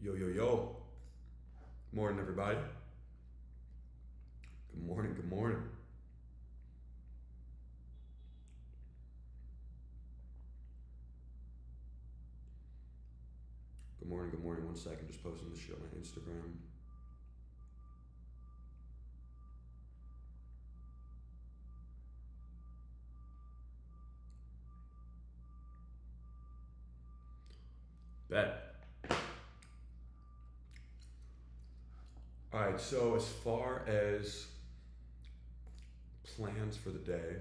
Yo, yo, yo. Morning, everybody. Good morning, good morning. Good morning, good morning. 1 second, just posting this shit on my Instagram. Bet. Alright, so as far as plans for the day,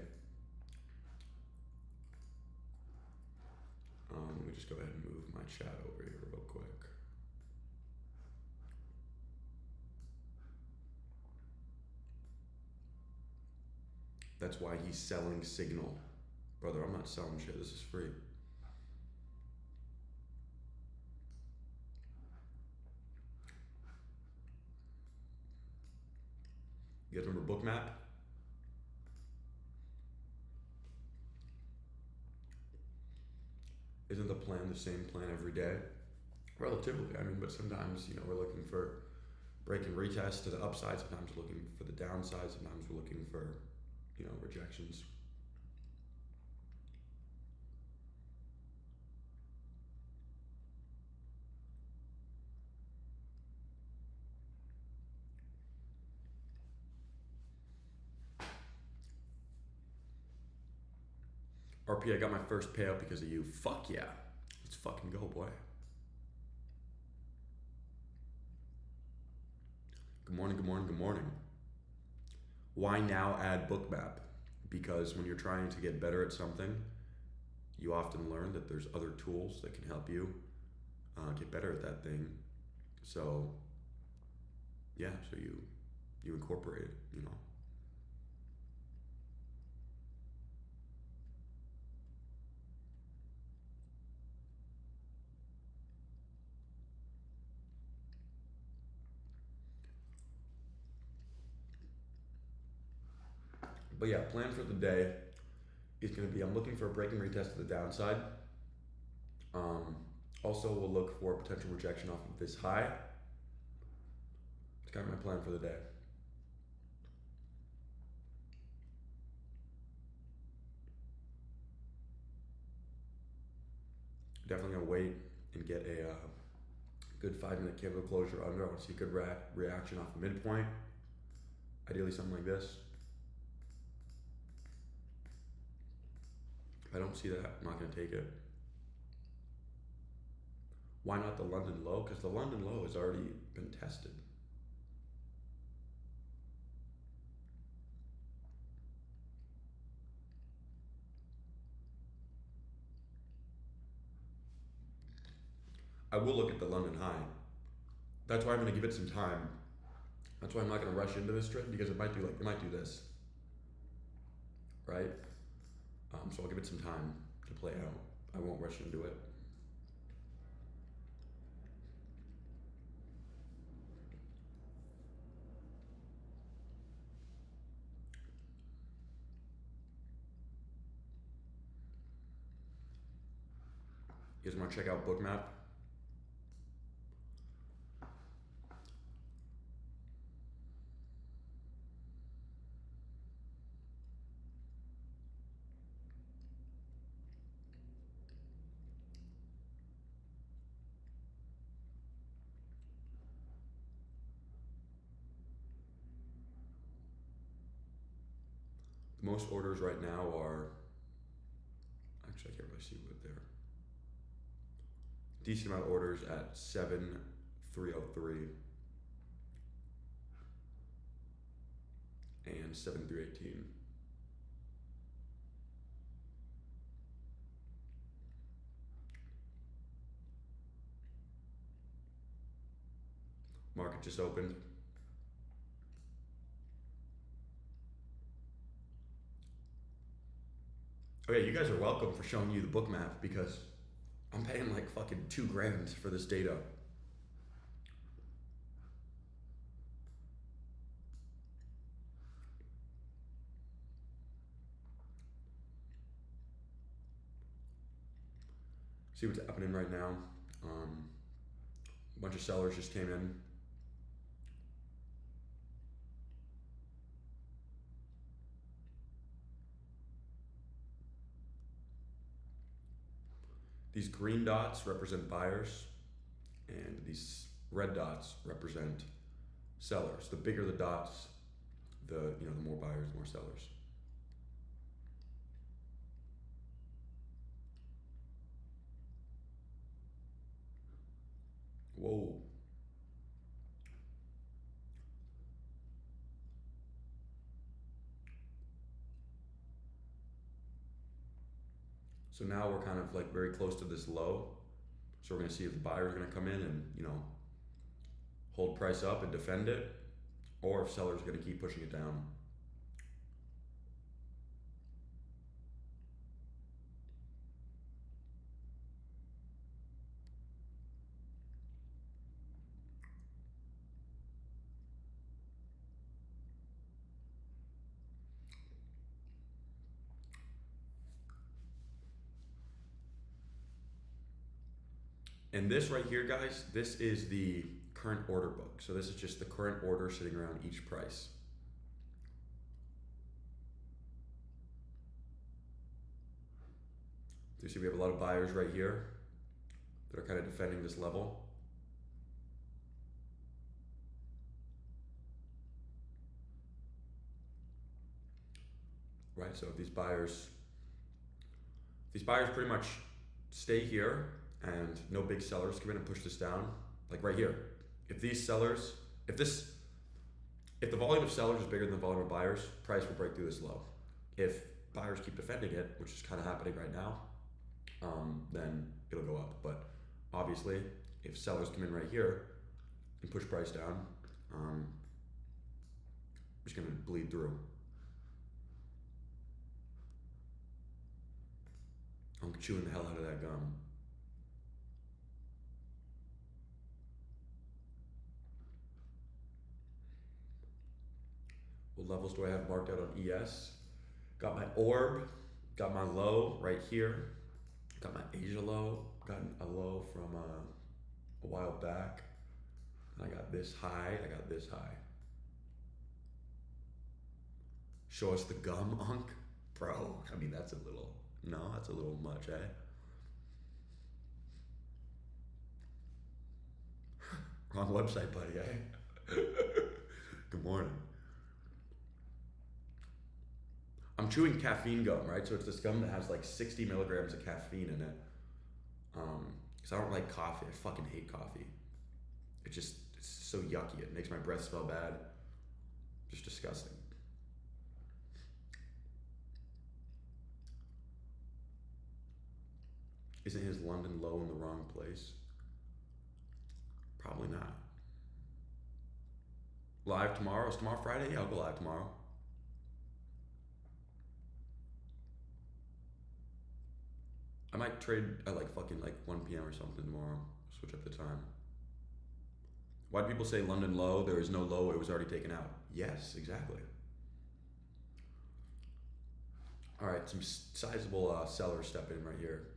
let me just go ahead and move my chat over here real quick. That's why he's selling Signal. Brother, I'm not selling shit. This is free. You guys remember Bookmap? Isn't the plan the same plan every day? Relatively, I mean, but sometimes, we're looking for break and retest to the upside. Sometimes we're looking for the downside. Sometimes we're looking for, rejections. RP, I got my first payout because of you. Fuck yeah. Let's fucking go, boy. Good morning, good morning, good morning. Why now add Bookmap? Because when you're trying to get better at something, you often learn that there's other tools that can help you get better at that thing. So, yeah, so you incorporate it. But yeah, plan for the day is going to be I'm looking for a break and retest to the downside. Also, we'll look for potential rejection off of this high. It's kind of my plan for the day. Definitely gonna wait and get a good 5-minute candle closure under. I want to see a good reaction off the midpoint. Ideally, something like this. If I don't see that, I'm not gonna take it. Why not the London low? Because the London low has already been tested. I will look at the London high. That's why I'm gonna give it some time. That's why I'm not gonna rush into this trade because it might do this, right? So I'll give it some time to play out. I won't rush into it. You guys want to check out Bookmap? The most orders right now are, actually I can't really see what they're, decent amount of orders at 7,303 and 7,318. Market just opened. Oh yeah, you guys are welcome for showing you the Bookmap because I'm paying like fucking $2,000 for this data. See what's happening right now. A bunch of sellers just came in. These green dots represent buyers, and these red dots represent sellers. The bigger the dots, the more buyers, the more sellers. Whoa. So now we're kind of like very close to this low. So we're going to see if the buyers are going to come in and, hold price up and defend it, or if sellers are going to keep pushing it down. And this right here, guys, this is the current order book. So this is just the current order sitting around each price. So you see we have a lot of buyers right here that are kind of defending this level. Right, so if these buyers pretty much stay here and no big sellers come in and push this down, like right here. If these sellers, if the volume of sellers is bigger than the volume of buyers, price will break through this low. If buyers keep defending it, which is kind of happening right now, then it'll go up. But obviously, if sellers come in right here and push price down, it's going to bleed through. I'm chewing the hell out of that gum. What levels do I have marked out on ES? Got my orb, got my low right here, got my Asia low, got a low from a while back. I got this high, I got this high. Show us the gum, Unk? Bro, I mean, that's a little much, eh? Wrong website, buddy, eh? Good morning. I'm chewing caffeine gum, right? So it's this gum that has like 60 milligrams of caffeine in it. Because I don't like coffee. I fucking hate coffee. It's so yucky. It makes my breath smell bad. Just disgusting. Isn't his London low in the wrong place? Probably not. Live tomorrow? Is tomorrow Friday? Yeah, I'll go live tomorrow. I might trade at like fucking like 1 p.m. or something tomorrow. Switch up the time. Why do people say London low? There is no low, it was already taken out. Yes, exactly. All right, some sizable sellers step in right here.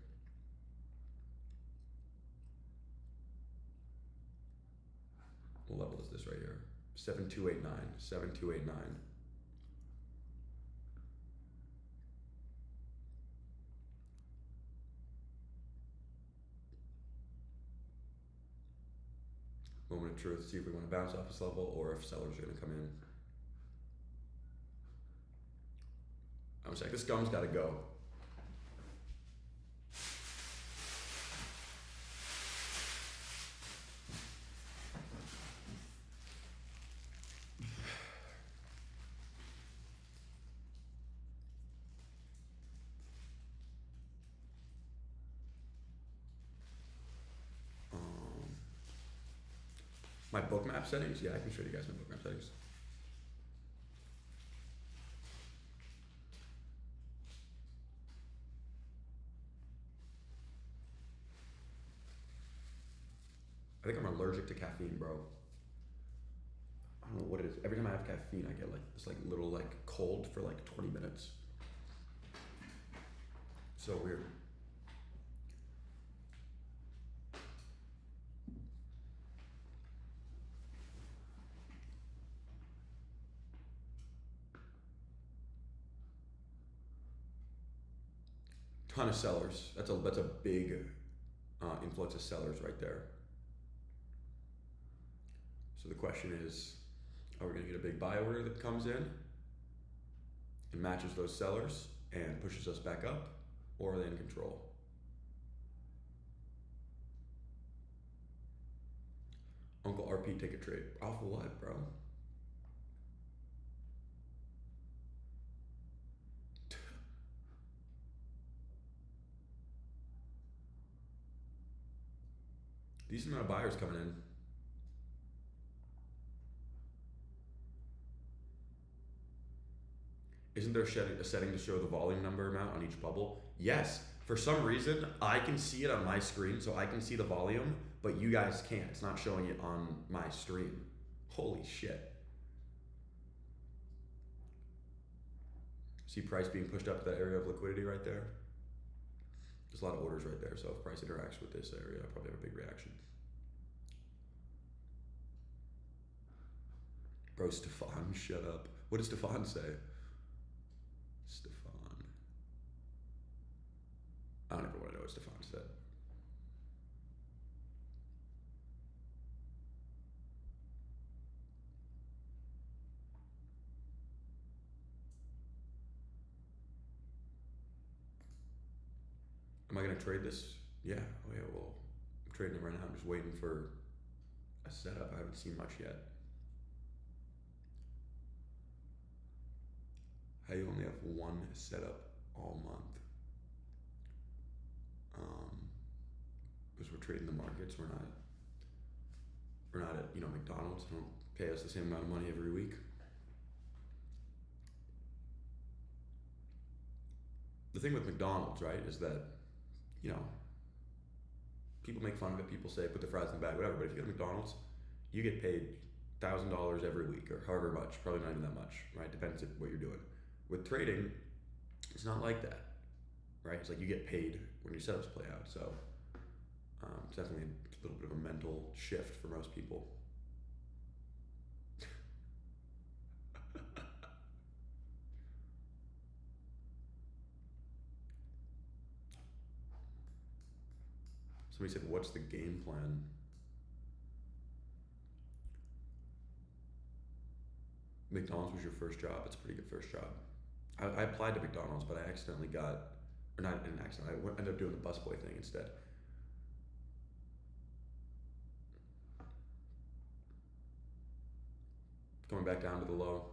What level is this right here? 7289, 7289. Moment of truth, see if we want to bounce off this level or if sellers are going to come in. I'm saying this gum's got to go. My bookmap settings? Yeah, I can show you guys my bookmap settings. I think I'm allergic to caffeine, bro. I don't know what it is. Every time I have caffeine, I get like this like little like cold for like 20 minutes. So weird. Ton of sellers. That's a big influx of sellers right there. So the question is, are we going to get a big buy order that comes in and matches those sellers and pushes us back up, or are they in control? Uncle RP, take a trade. Off of what, bro? Decent amount of buyers coming in. Isn't there a setting to show the volume number amount on each bubble? Yes. For some reason, I can see it on my screen, so I can see the volume, but you guys can't. It's not showing it on my stream. Holy shit. See price being pushed up to that area of liquidity right there? There's a lot of orders right there, so if price interacts with this area, I'll probably have a big reaction. Bro, Stefan, shut up. What does Stefan say? Stefan. I don't ever want to know what Stefan said. Am I going to trade this? Yeah. Oh, yeah. Well, I'm trading it right now. I'm just waiting for a setup. I haven't seen much yet. How you only have one setup all month? Because we're trading the markets. We're not at McDonald's. They don't pay us the same amount of money every week. The thing with McDonald's, right, is that people make fun of it. People say put the fries in the bag, whatever. But if you go to McDonald's, you get paid $1,000 every week, or however much. Probably not even that much, right? Depends on what you're doing. With trading, it's not like that, right? It's like you get paid when your setups play out. So it's definitely a little bit of a mental shift for most people. Somebody said, what's the game plan? McDonald's was your first job. It's a pretty good first job. I applied to McDonald's, but I accidentally got, or not an accident, I ended up doing the busboy thing instead. Going back down to the low.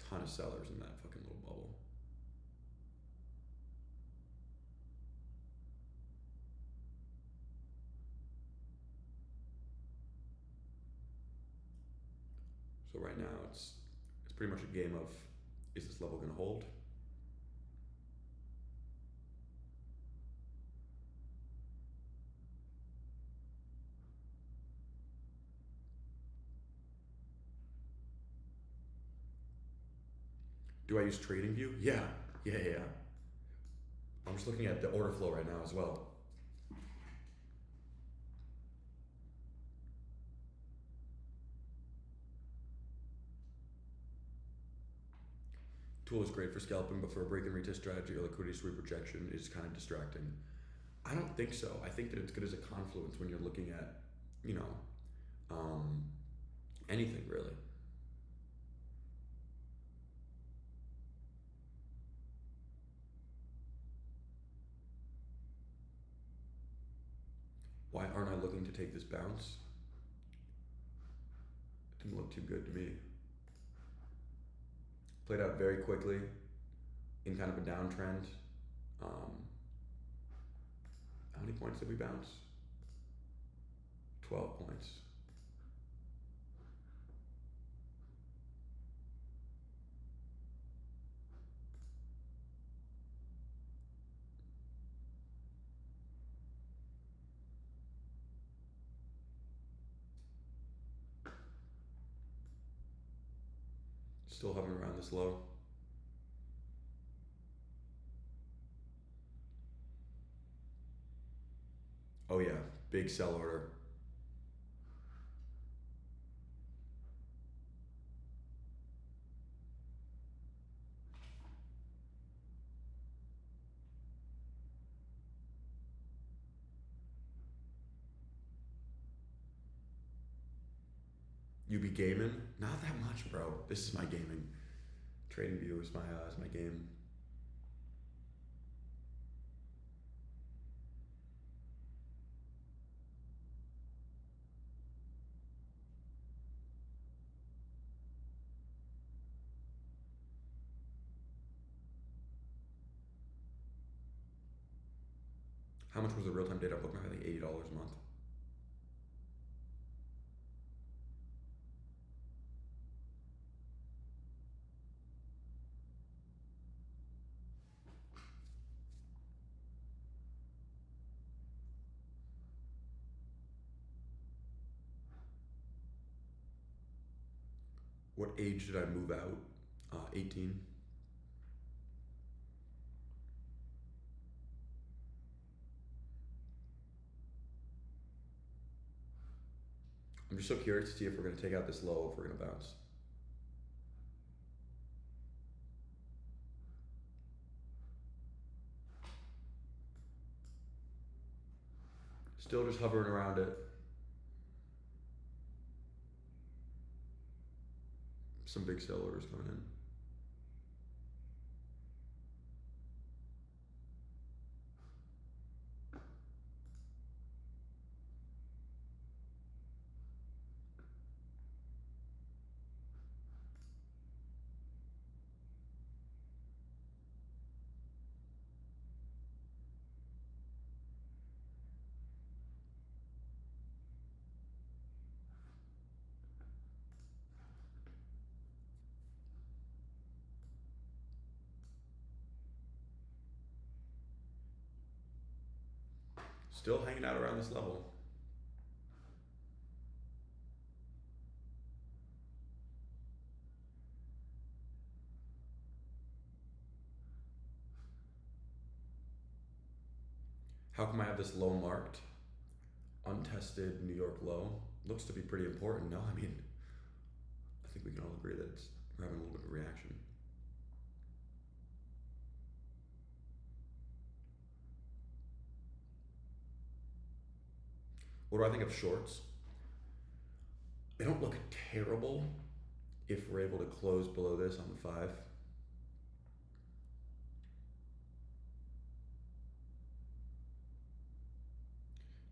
Ton of sellers in that fucking little bubble. So right now it's pretty much a game of, is this level going to hold? Do I use TradingView? Yeah. I'm just looking at the order flow right now as well. Tool is great for scalping, but for a break and retest strategy or liquidity sweep rejection is kind of distracting. I don't think so. I think that it's good as a confluence when you're looking at, anything really. Why aren't I looking to take this bounce? It didn't look too good to me. Played out very quickly in kind of a downtrend. How many points did we bounce? 12 points. Still hovering around this low. Oh yeah, big sell order. You be gaming? Not that much, bro. This is my gaming. Trading View is my game. How much was the real time data bookmap? I think $80 a month. What age did I move out? 18. I'm just so curious to see if we're going to take out this low, if we're going to bounce. Still just hovering around it. Some big sell orders coming in. Still hanging out around this level. How come I have this low marked? Untested New York low. Looks to be pretty important. No, I mean, I think we can all agree that we're having a little bit of reaction. What do I think of shorts? They don't look terrible if we're able to close below this on the 5.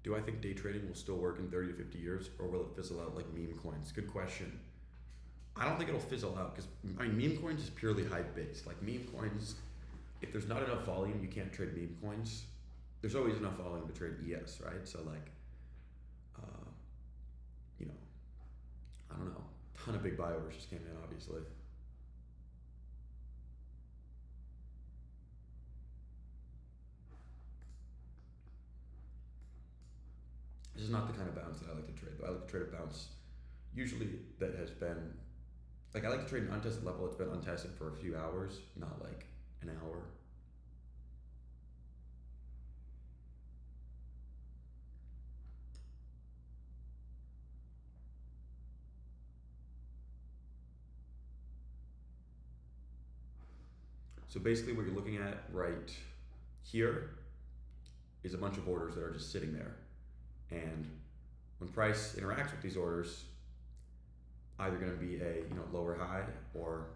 Do I think day trading will still work in 30 to 50 years, or will it fizzle out like meme coins? Good question. I don't think it'll fizzle out because I mean, meme coins is purely hype based. Like meme coins, if there's not enough volume, you can't trade meme coins. There's always enough volume to trade ES, right? So like, you know, I don't know. A ton of big buy orders just came in, obviously. This is not the kind of bounce that I like to trade, though. I like to trade a bounce usually that has been, like I like to trade an untested level that's been untested for a few hours, not like an hour. So basically what you're looking at right here is a bunch of orders that are just sitting there. And when price interacts with these orders, either going to be a lower high, or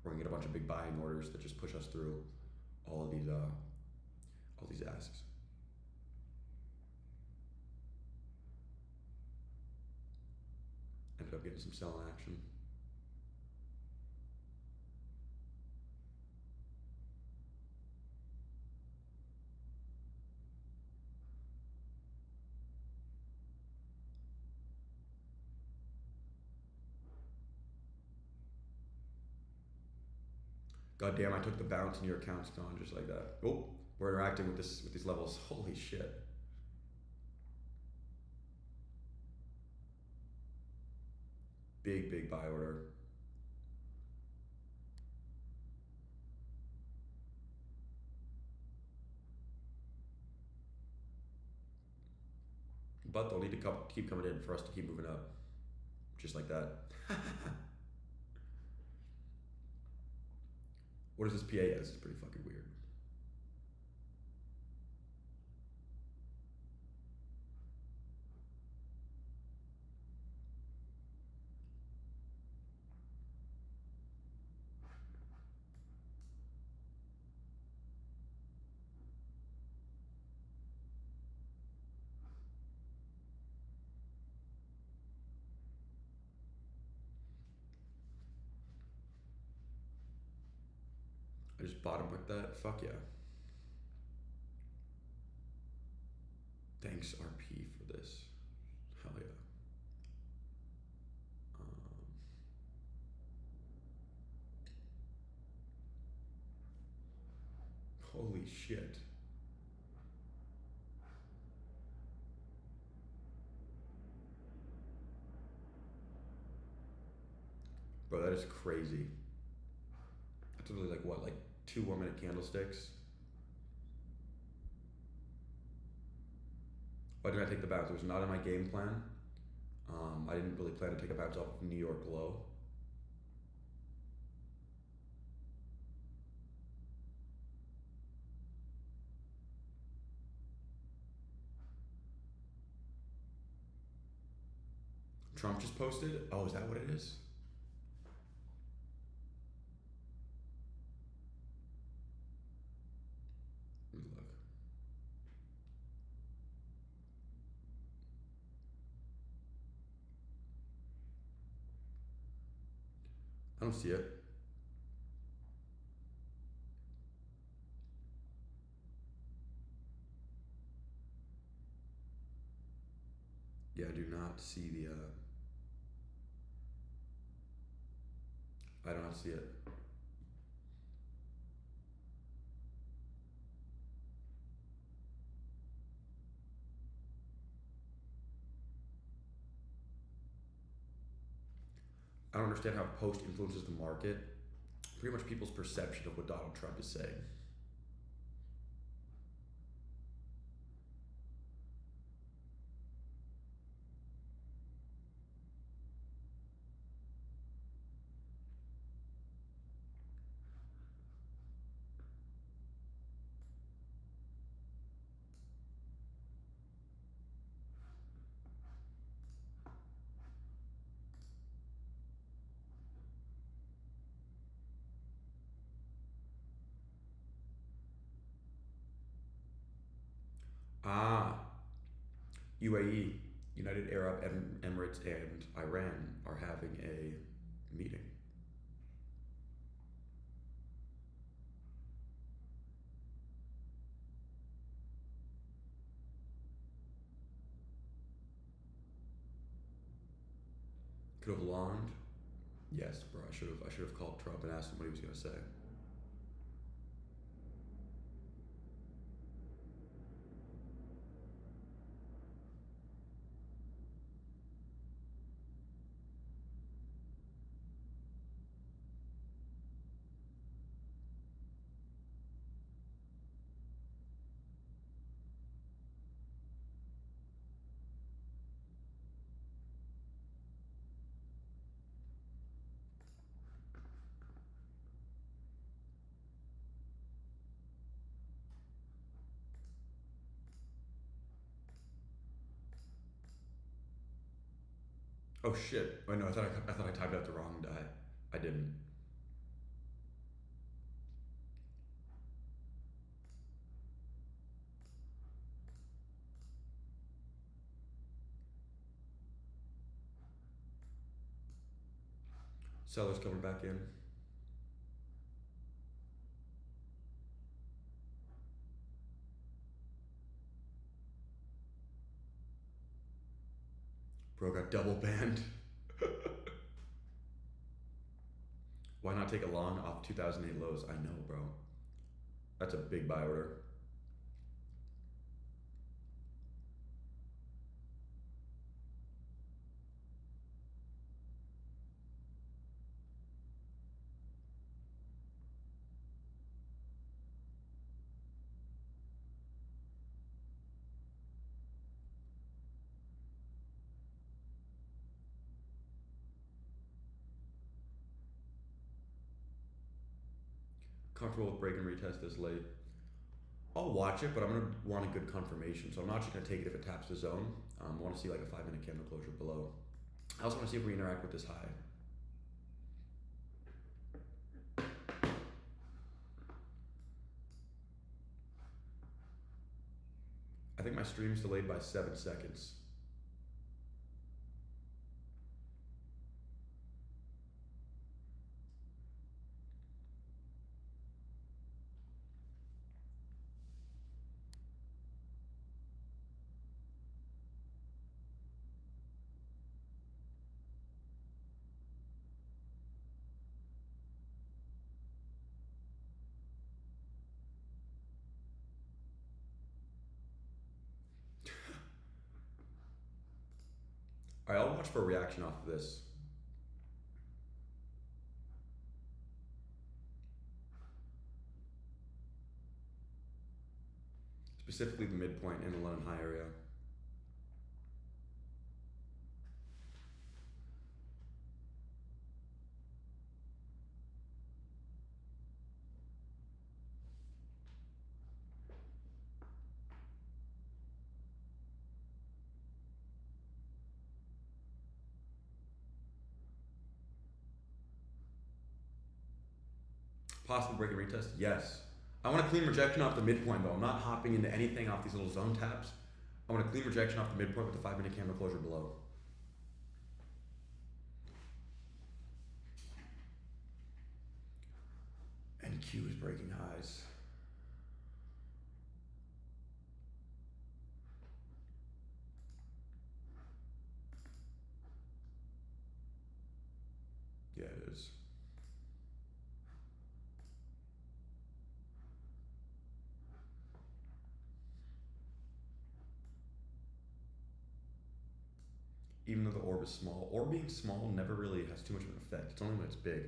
we're going to get a bunch of big buying orders that just push us through all these asks. Ended up getting some selling action. God damn, I took the bounce and your account's gone just like that. Oh, we're interacting with these levels. Holy shit. Big buy order. But they'll need to keep coming in for us to keep moving up. Just like that. What is this PA as? It's pretty fucking weird. I just bought him with that. Fuck yeah. Thanks RP for this. Hell yeah. Um, Holy shit. Bro, that is crazy. That's really like what, like 2 1 minute candlesticks? Why did I take the bounce? It was not in my game plan. I didn't really plan to take a bounce off of New York low. Trump just posted. Oh, is that what it is? Let me look. I don't see it. Yeah, I do not see the. I do not see it. I don't understand how post influences the market. Pretty much people's perception of what Donald Trump is saying. Ah, UAE, United Arab Emirates, and Iran are having a meeting. Could have longed. Yes, bro. I should have called Trump and asked him what he was gonna say. Oh shit! Oh no, I thought I typed out the wrong die. I didn't. Sellers coming back in. Bro got double banned. Why not take a long off 2008 lows? I know, bro. That's a big buy order. Comfortable with break and retest this late. I'll watch it, but I'm gonna want a good confirmation. So I'm not just gonna take it if it taps the zone. I want to see like a 5 minute candle closure below. I also want to see if we interact with this high. I think my stream's delayed by 7 seconds. All right, I'll watch for a reaction off of this. Specifically the midpoint in the London High area. Possible break and retest? Yes. I want to clean rejection off the midpoint though. I'm not hopping into anything off these little zone taps. I want to clean rejection off the midpoint with the 5-minute candle closure below. And Q is breaking highs. Yeah, it is. Even though the orb is small, orb being small never really has too much of an effect. It's only when it's big.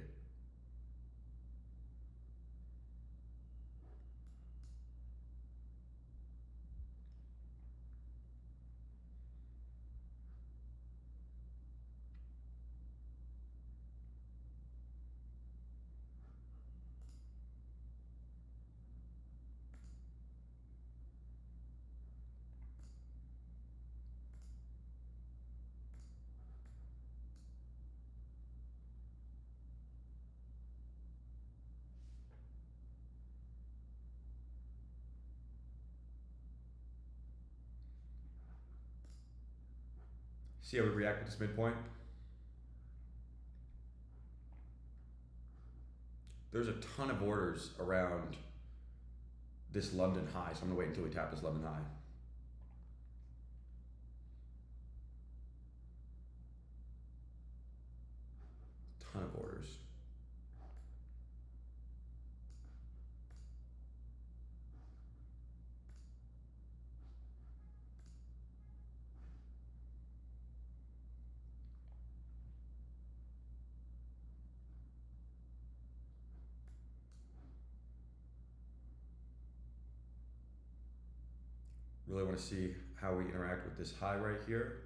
See how we react with this midpoint? There's a ton of orders around this London high, so I'm gonna wait until we tap this London high. Ton of orders. Really want to see how we interact with this high right here.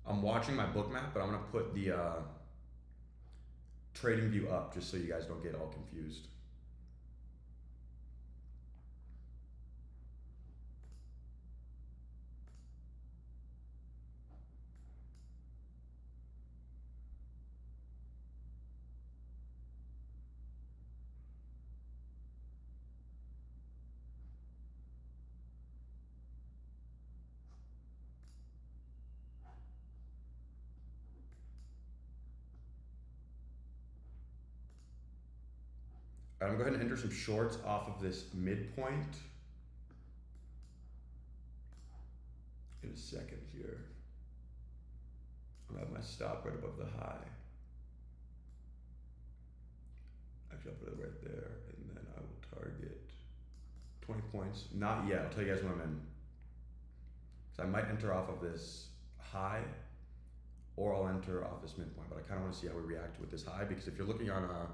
I'm watching my book map, but I'm gonna put the trading view up just so you guys don't get all confused. I'm gonna go ahead and enter some shorts off of this midpoint in a second here. I'll have my stop right above the high. Actually, I'll put it right there, and then I will target 20 points. Not yet. I'll tell you guys when I'm in. So I might enter off of this high, or I'll enter off this midpoint, but I kind of want to see how we react with this high, because if you're looking on a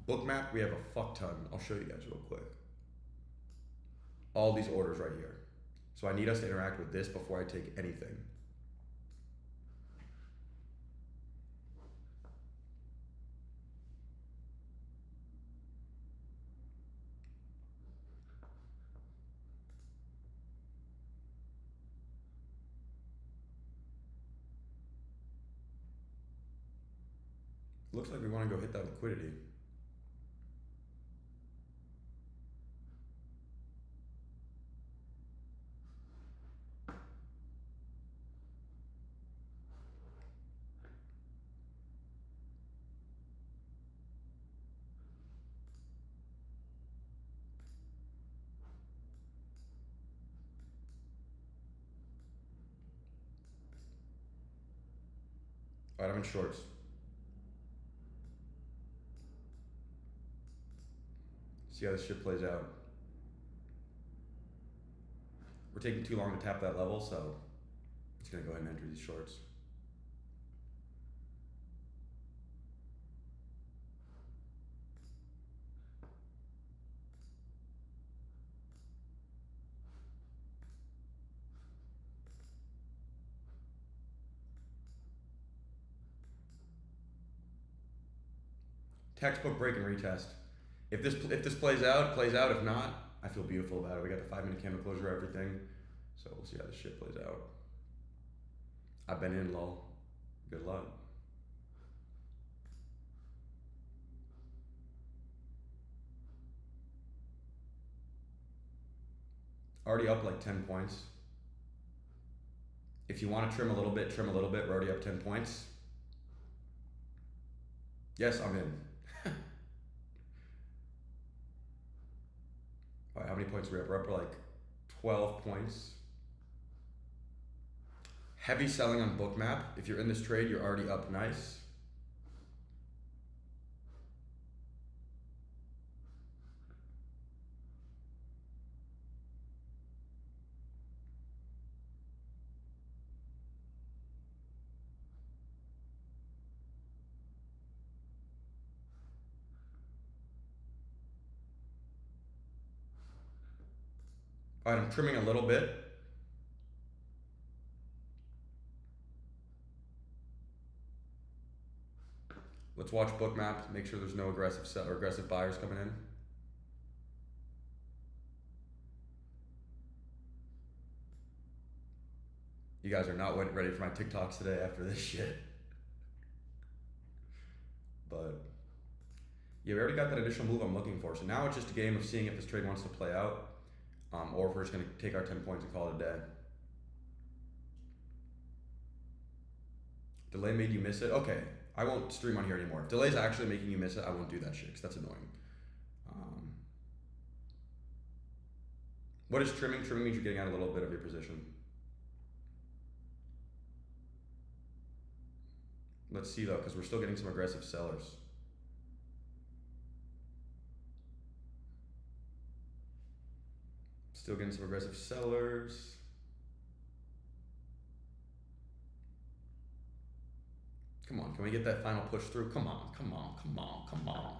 book map, we have a fuck ton. I'll show you guys real quick. All these orders right here. So I need us to interact with this before I take anything. Looks like we want to go hit that liquidity. All right, I'm in shorts. See how this shit plays out. We're taking too long to tap that level, so I'm just gonna go ahead and enter these shorts. Textbook break and retest. If this plays out, plays out. If not, I feel beautiful about it. We got the 5-minute candle closure, everything. So we'll see how this shit plays out. I've been in, lol. Good luck. Already up like 10 points. If you want to trim a little bit, trim a little bit. We're already up 10 points. Yes, I'm in. All right, how many points are we up? We're up for like 12 points. Heavy selling on Bookmap. If you're in this trade, you're already up nice. All right, I'm trimming a little bit. Let's watch Bookmap. Make sure there's no aggressive buyers coming in. You guys are not ready for my TikToks today after this shit. But yeah, we already got that initial move I'm looking for. So now it's just a game of seeing if this trade wants to play out, or if we're just gonna take our 10 points and call it a day. Delay made you miss it? Okay, I won't stream on here anymore. If delay's actually making you miss it, I won't do that shit, because that's annoying. What is trimming? Trimming means you're getting out a little bit of your position. Let's see though, because we're still getting some aggressive sellers. Still getting some aggressive sellers. Come on, can we get that final push through? Come on, come on, come on, come on.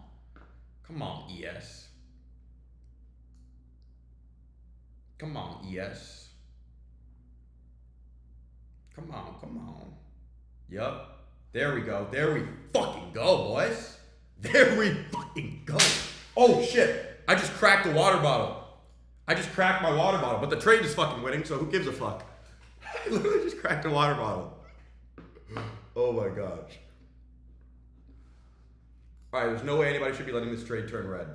Come on, ES. Come on, ES. Come on, come on. Yup. There we go. There we fucking go, boys. There we fucking go. Oh shit. I just cracked the water bottle. I just cracked my water bottle, but the trade is fucking winning, so who gives a fuck? I literally just cracked a water bottle. Oh my gosh. All right, there's no way anybody should be letting this trade turn red.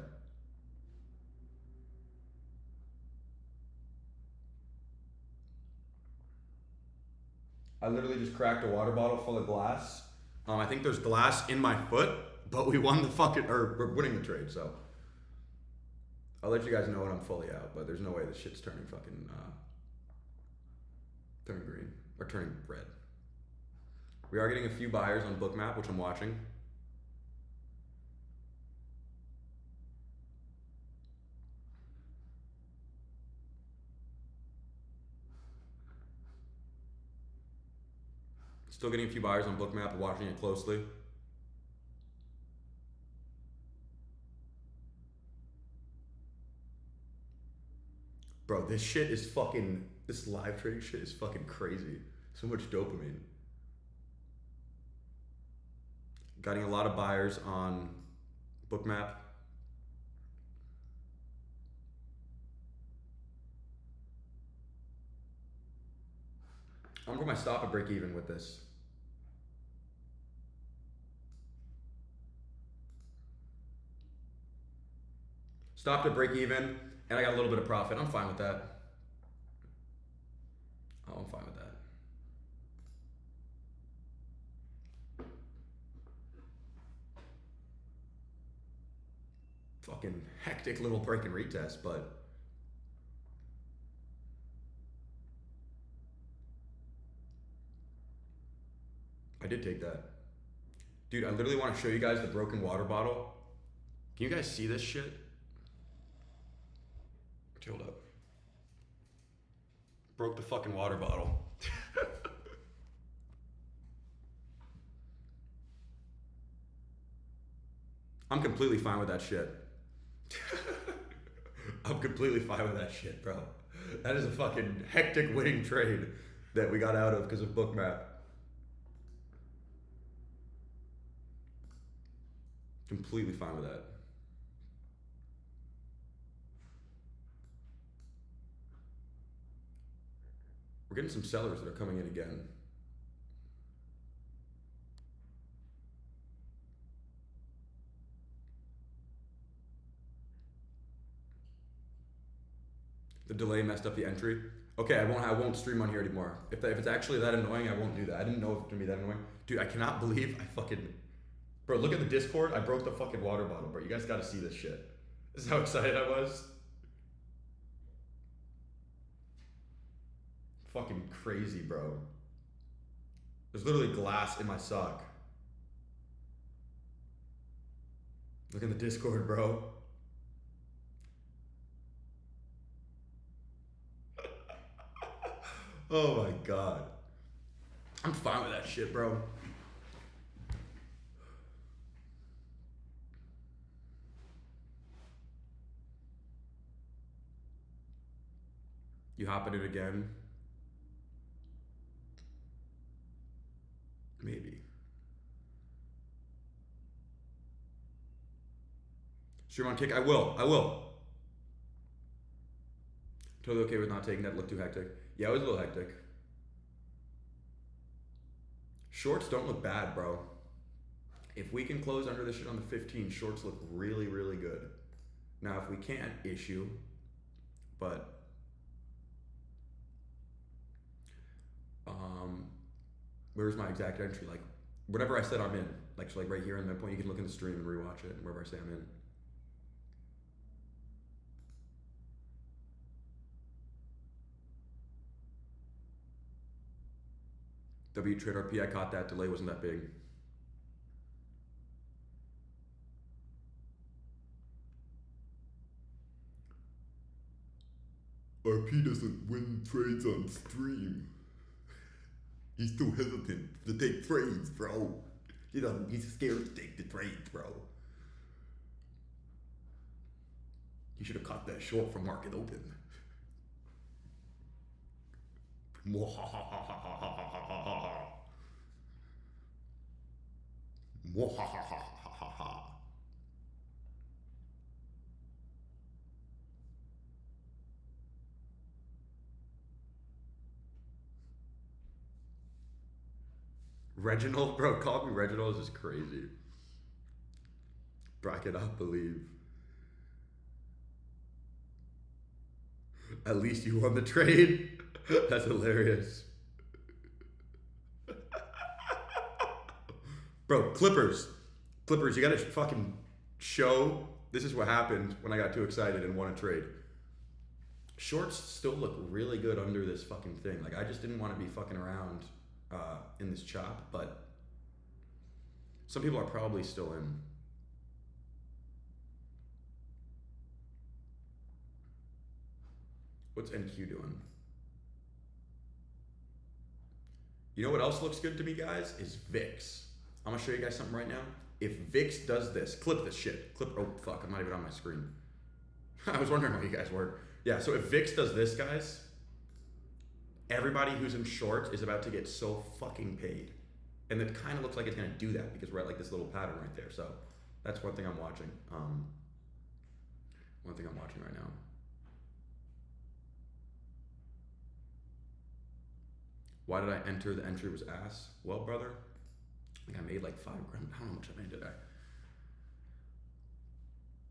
I literally just cracked a water bottle full of glass. I think there's glass in my foot, but we won the fucking, or we're winning the trade, so. I'll let you guys know when I'm fully out, but there's no way this shit's turning fucking, turning green, or turning red. We are getting a few buyers on Bookmap, which I'm watching. Still getting a few buyers on Bookmap, watching it closely. Bro, this shit is fucking, this live trading shit is fucking crazy. So much dopamine. Getting a lot of buyers on Bookmap. I'm gonna stop at break even with this. Stopped at break even, and I got a little bit of profit. I'm fine with that. Oh, I'm fine with that. Fucking hectic little break and retest, but I did take that. Dude, I literally want to show you guys the broken water bottle. Can you guys see this shit? Hold up. Broke the fucking water bottle. I'm completely fine with that shit. I'm completely fine with that shit, bro. That is a fucking hectic winning trade that we got out of because of Bookmap. Completely fine with that. We're getting some sellers that are coming in again. The delay messed up the entry. Okay, I won't stream on here anymore. If it's actually that annoying, I won't do that. I didn't know it was gonna be that annoying. Dude, I cannot believe I fucking... Bro, look at the Discord. I broke the fucking water bottle, bro. You guys gotta see this shit. This is how excited I was. Fucking crazy, bro. There's literally glass in my sock. Look in the Discord, bro. Oh my god. I'm fine with that shit, bro. You hop in it again? Maybe. Stream on Kick? I will. Totally okay with not taking that. Look too hectic. Yeah, it was a little hectic. Shorts don't look bad, bro. If we can close under this shit on the 15, shorts look really, really good. Now, if we can't, issue. But where's my exact entry? Like, whatever I said I'm in. Like, so like right here in the midpoint, you can look in the stream and rewatch it, and wherever I say I'm in. W Trade RP, I caught that. Delay wasn't that big. RP doesn't win trades on stream. He's too hesitant to take trades, bro. He's scared to take the trades, bro. You should have caught that short from market open. Reginald, bro, call me Reginald is just crazy. Bro, I cannot believe. At least you won the trade. That's hilarious. Bro, Clippers, you gotta fucking show this is what happened when I got too excited and won a trade. Shorts still look really good under this fucking thing. Like, I just didn't want to be fucking around in this chop, but some people are probably still in. What's NQ doing? You know what else looks good to me, guys? Is VIX. I'm gonna show you guys something right now. If VIX does this, clip this shit. Oh fuck, I'm not even on my screen. I was wondering how you guys were. Yeah, so if VIX does this, guys, everybody who's in short is about to get so fucking paid. And it kind of looks like it's gonna do that because we're at like this little pattern right there. So that's one thing I'm watching. One thing I'm watching right now. Why did I enter? The entry was ass. Well, brother, I think I made like $5 grand. I don't know how much I made today.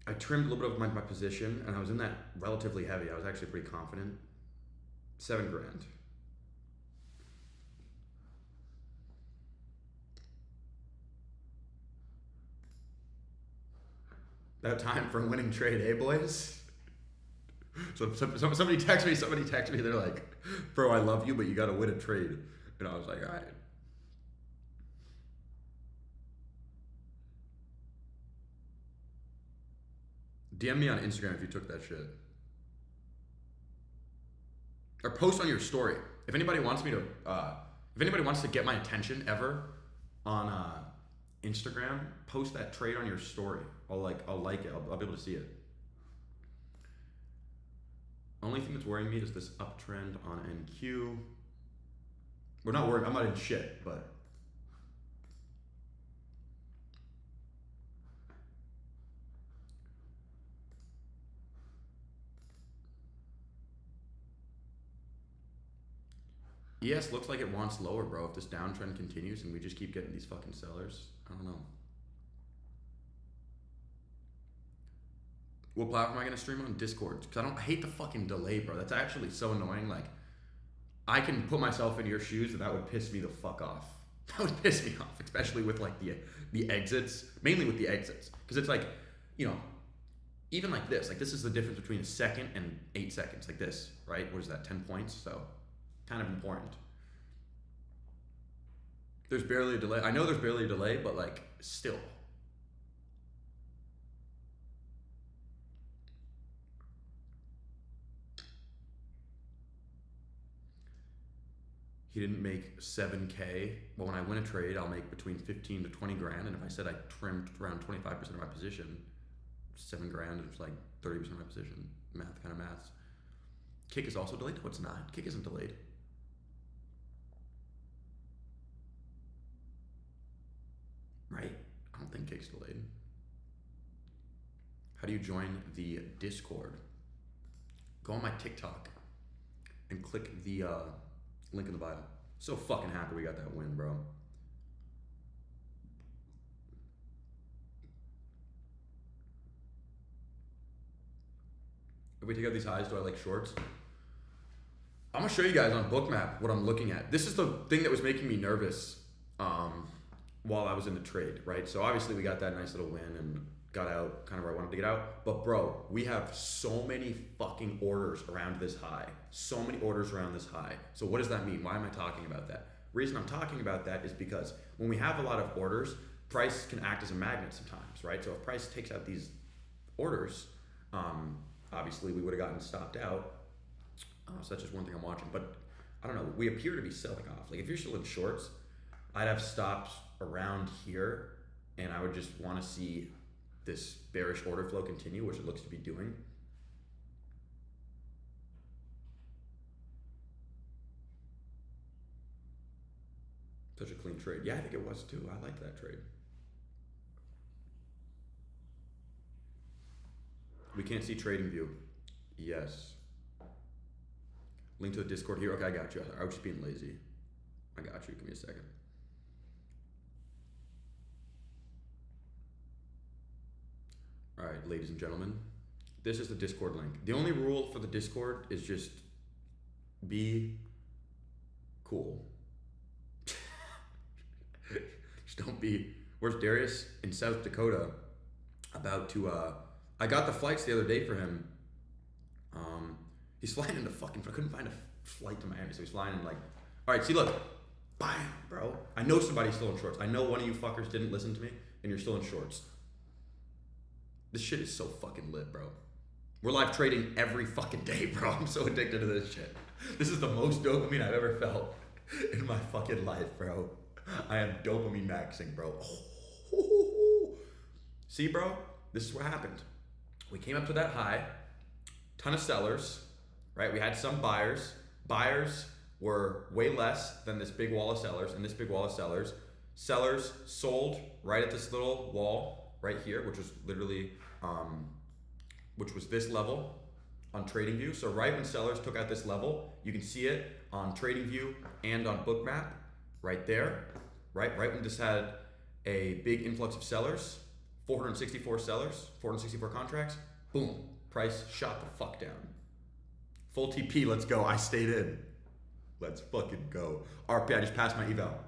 I trimmed a little bit of my position, and I was in that relatively heavy. I was actually pretty confident. $7 grand. That time for a winning trade, eh, boys? So somebody texted me, they're like, bro, I love you, but you gotta win a trade. And I was like, all right. DM me on Instagram if you took that shit. Or post on your story. If anybody wants me to, if anybody wants to get my attention ever on Instagram, post that trade on your story. I'll like it. I'll be able to see it. Only thing that's worrying me is this uptrend on NQ. We're not worried. I'm not in shit, but. ES looks like it wants lower, bro. If this downtrend continues and we just keep getting these fucking sellers, I don't know. What platform am I gonna stream on? Discord. Because I hate the fucking delay, bro. That's actually so annoying. Like, I can put myself in your shoes and that would piss me the fuck off. That would piss me off, especially with like the exits, mainly with the exits. Because it's like, you know, even like this is the difference between a second and 8 seconds, like this, right? What is that, 10 points? So, kind of important. There's barely a delay. I know there's barely a delay, but like, still. He didn't make 7K. But when I win a trade, I'll make between 15 to 20 grand. And if I said I trimmed around 25% of my position, 7 grand is like 30% of my position. Maths. Kick is also delayed? No, it's not. Kick isn't delayed. Right? I don't think Kick's delayed. How do you join the Discord? Go on my TikTok and click the link in the bio. So fucking happy we got that win, bro. If we take out these highs, do I like shorts? I'm gonna show you guys on Bookmap what I'm looking at. This is the thing that was making me nervous while I was in the trade, right? So obviously we got that nice little win and got out kind of where I wanted to get out. But bro, we have so many fucking orders around this high. So many orders around this high. So what does that mean? Why am I talking about that? Reason I'm talking about that is because when we have a lot of orders, price can act as a magnet sometimes, right? So if price takes out these orders, obviously we would have gotten stopped out. So that's just one thing I'm watching. But I don't know, we appear to be selling off. Like if you're still in shorts, I'd have stops around here and I would just want to see this bearish order flow continue, which it looks to be doing. Such a clean trade. Yeah, I think it was too. I liked that trade. We can't see trading view. Yes. Link to the Discord here. Okay, I got you. I was just being lazy. I got you. Give me a second. All right, ladies and gentlemen, this is the Discord link. The only rule for the Discord is just be cool. Just don't be. Where's Darius? In South Dakota, about to. I got the flights the other day for him. He's flying into fucking. I couldn't find a flight to Miami, so he's flying in like. All right, see, look, bam, bro. I know somebody's still in shorts. I know one of you fuckers didn't listen to me, and you're still in shorts. This shit is so fucking lit, bro. We're live trading every fucking day, bro. I'm so addicted to this shit. This is the most dopamine I've ever felt in my fucking life, bro. I am dopamine maxing, bro. See, bro? This is what happened. We came up to that high, ton of sellers, right? We had some buyers. Buyers were way less than this big wall of sellers, and this big wall of sellers. Sellers sold right at this little wall right here, which was literally, which was this level on TradingView. So right when sellers took out this level, you can see it on TradingView and on Bookmap right there, right when this had a big influx of sellers, 464 sellers, 464 contracts, boom, price shot the fuck down. Full TP, let's go. I stayed in. Let's fucking go. RP, I just passed my eval.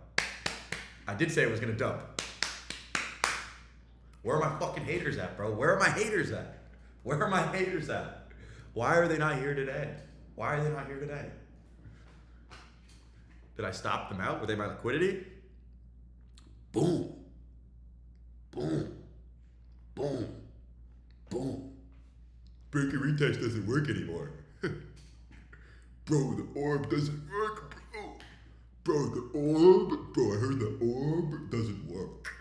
I did say it was gonna dump. Where are my fucking haters at, bro? Where are my haters at? Where are my haters at? Why are they not here today? Why are they not here today? Did I stop them out? Were they my liquidity? Boom. Boom. Boom. Boom. break and retest doesn't work anymore. Bro, the orb doesn't work, bro. Bro, the orb. Bro, I heard the orb doesn't work.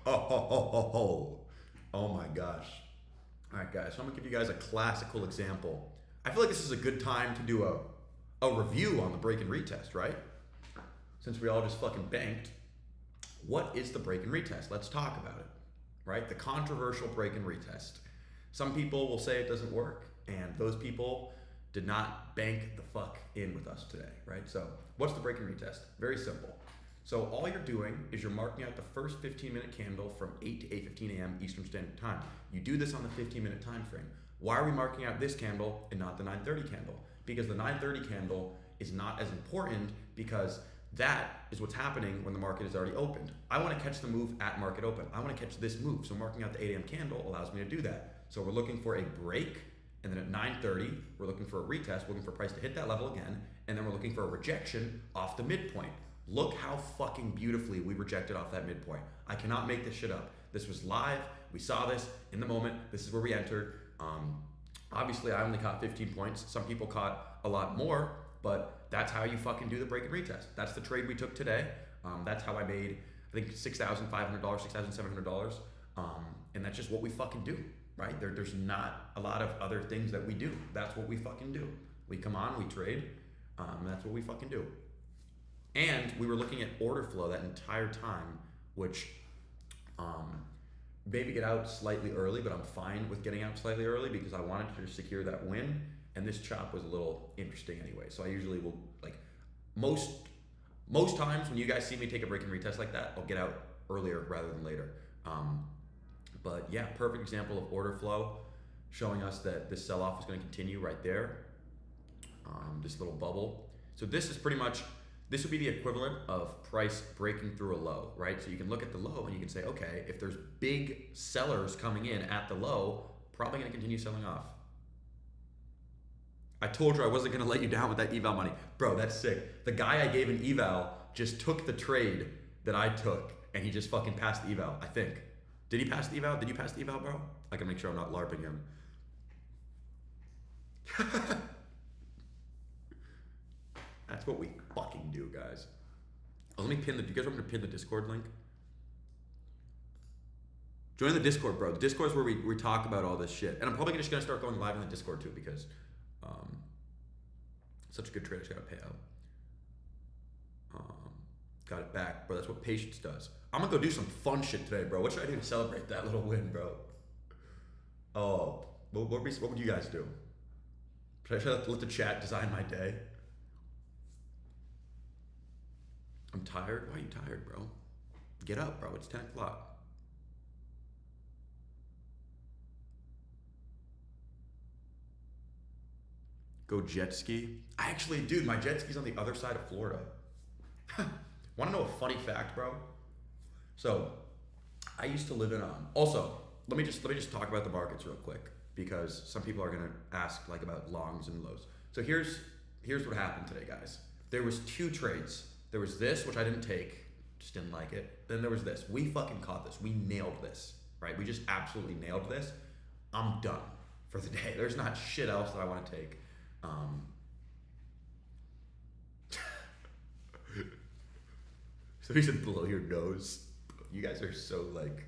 Oh my gosh. All right, guys. So I'm gonna give you guys a classical example. I feel like this is a good time to do a review on the break and retest, right? Since we all just fucking banked. What is the break and retest? Let's talk about it, right? The controversial break and retest. Some people will say it doesn't work, and those people did not bank the fuck in with us today, right? So what's the break and retest? Very simple. So all you're doing is you're marking out the first 15-minute candle from 8 to 8:15 a.m. Eastern Standard Time. You do this on the 15-minute time frame. Why are we marking out this candle and not the 9:30 candle? Because the 9:30 candle is not as important, because that is what's happening when the market is already opened. I want to catch the move at market open. I want to catch this move. So marking out the 8 a.m. candle allows me to do that. So we're looking for a break, and then at 9:30, we're looking for a retest, we're looking for price to hit that level again, and then we're looking for a rejection off the midpoint. Look how fucking beautifully we rejected off that midpoint. I cannot make this shit up. This was live. We saw this in the moment. This is where we entered. Obviously, I only caught 15 points. Some people caught a lot more, but that's how you fucking do the break and retest. That's the trade we took today. That's how I made, I think, $6,500, $6,700. And that's just what we fucking do, right? There's not a lot of other things that we do. That's what we fucking do. We come on, we trade. That's what we fucking do. And we were looking at order flow that entire time, which maybe get out slightly early, but I'm fine with getting out slightly early because I wanted to secure that win. And this chop was a little interesting anyway. So I usually will, like, most times when you guys see me take a break and retest like that, I'll get out earlier rather than later. But yeah, perfect example of order flow, showing us that this sell-off is going to continue right there. This little bubble. So this is pretty much, this would be the equivalent of price breaking through a low, right? So you can look at the low and you can say, okay, if there's big sellers coming in at the low, probably going to continue selling off. I told you I wasn't going to let you down with that eval money. Bro, that's sick. The guy I gave an eval just took the trade that I took, and he just fucking passed the eval, I think. Did he pass the eval? Did you pass the eval, bro? I can make sure I'm not LARPing him. That's what we fucking do, guys. Oh, let me pin the, do you guys want me to pin the Discord link? Join the Discord, bro. The Discord is where we talk about all this shit. And I'm probably just going to start going live in the Discord too, because such a good trade, I just got to pay out. Got it back, bro. That's what patience does. I'm going to go do some fun shit today, bro. What should I do to celebrate that little win, bro? Oh, what would you guys do? Should I let the chat design my day? I'm tired. Why are you tired, bro? Get up, bro. It's 10 o'clock. Go jet ski. I actually, dude, my jet ski's on the other side of Florida. Want to know a funny fact, bro? So, I used to live in also, let me just talk about the markets real quick, because some people are gonna ask like about longs and lows. So here's what happened today, guys. There was two trades. There was this, which I didn't take, just didn't like it. Then there was this. We fucking caught this. We nailed this, right? We just absolutely nailed this. I'm done for the day. There's not shit else that I want to take. So he said below your nose. You guys are so like,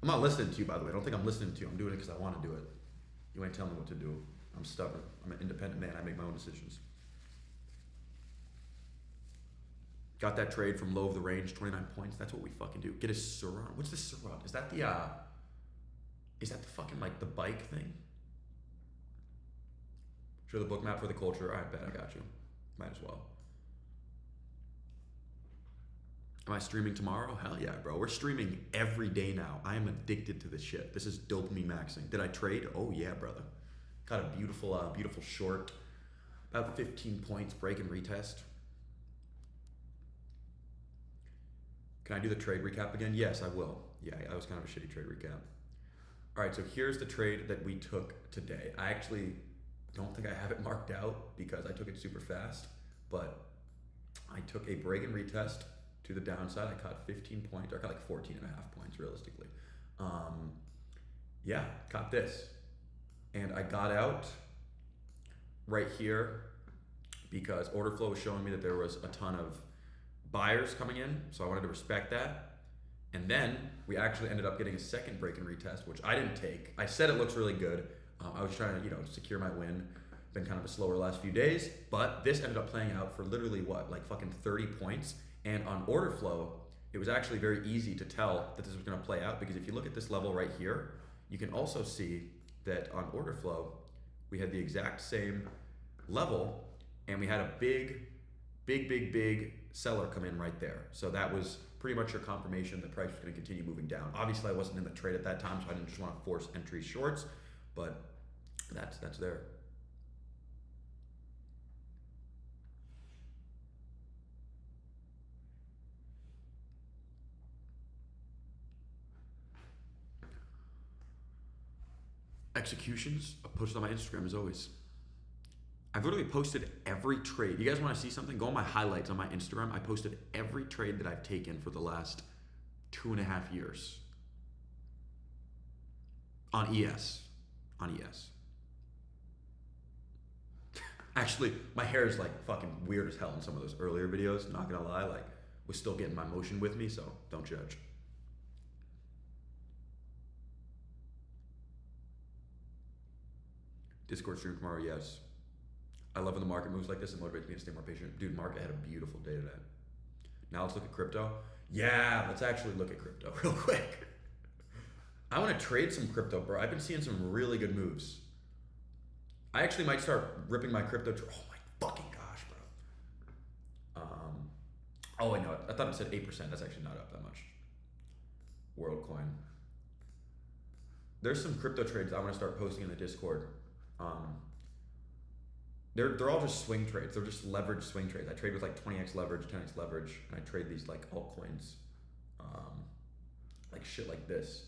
I'm not listening to you, by the way. I don't think I'm listening to you. I'm doing it because I want to do it. You ain't telling me what to do. I'm stubborn. I'm an independent man. I make my own decisions. Got that trade from low of the range, 29 points. That's what we fucking do. Get a Surron. What's this Surron? Is that the fucking like the bike thing? Show the book map for the culture. I bet I got you. Might as well. Am I streaming tomorrow? Hell yeah, bro. We're streaming every day now. I am addicted to this shit. This is dopamine maxing. Did I trade? Oh yeah, brother. Got a beautiful, beautiful short. About 15 points, break and retest. Can I do the trade recap again? Yes, I will. Yeah, that was kind of a shitty trade recap. All right, so here's the trade that we took today. I actually don't think I have it marked out because I took it super fast, but I took a break and retest to the downside. I caught 15 points, or I caught like 14 and a half points realistically. Yeah, caught this. and I got out right here because order flow was showing me that there was a ton of buyers coming in, so I wanted to respect that. And then we actually ended up getting a second break and retest, which I didn't take. I said it looks really good. I was trying to, secure my win. Been kind of a slower last few days, but this ended up playing out for literally like fucking 30 points. And on order flow, it was actually very easy to tell that this was going to play out, because if you look at this level right here, you can also see that on order flow, we had the exact same level, and we had a big seller come in right there. So that was pretty much your confirmation that price was going to continue moving down. Obviously, I wasn't in the trade at that time, so I didn't just want to force entry shorts, but that's there. Executions, I posted on my Instagram as always. I've literally posted every trade. You guys want to see something? Go on my highlights on my Instagram. I posted every trade that I've taken for the last 2.5 years. On ES. On ES. Actually, my hair is like fucking weird as hell in some of those earlier videos. Not gonna lie, like, was still getting my motion with me, so don't judge. Discord stream tomorrow, yes. I love when the market moves like this. It motivates me to stay more patient. Dude, market had a beautiful day today. Now let's look at crypto. Yeah, let's actually look at crypto real quick. I want to trade some crypto, bro. I've been seeing some really good moves. I actually might start ripping my crypto. Oh my fucking gosh, bro. Oh, wait, no. I thought it said 8%. That's actually not up that much. WorldCoin. There's some crypto trades I want to start posting in the Discord. They're all just swing trades. They're just leverage swing trades. I trade with like 20x leverage, 10x leverage, and I trade these like altcoins, like shit like this.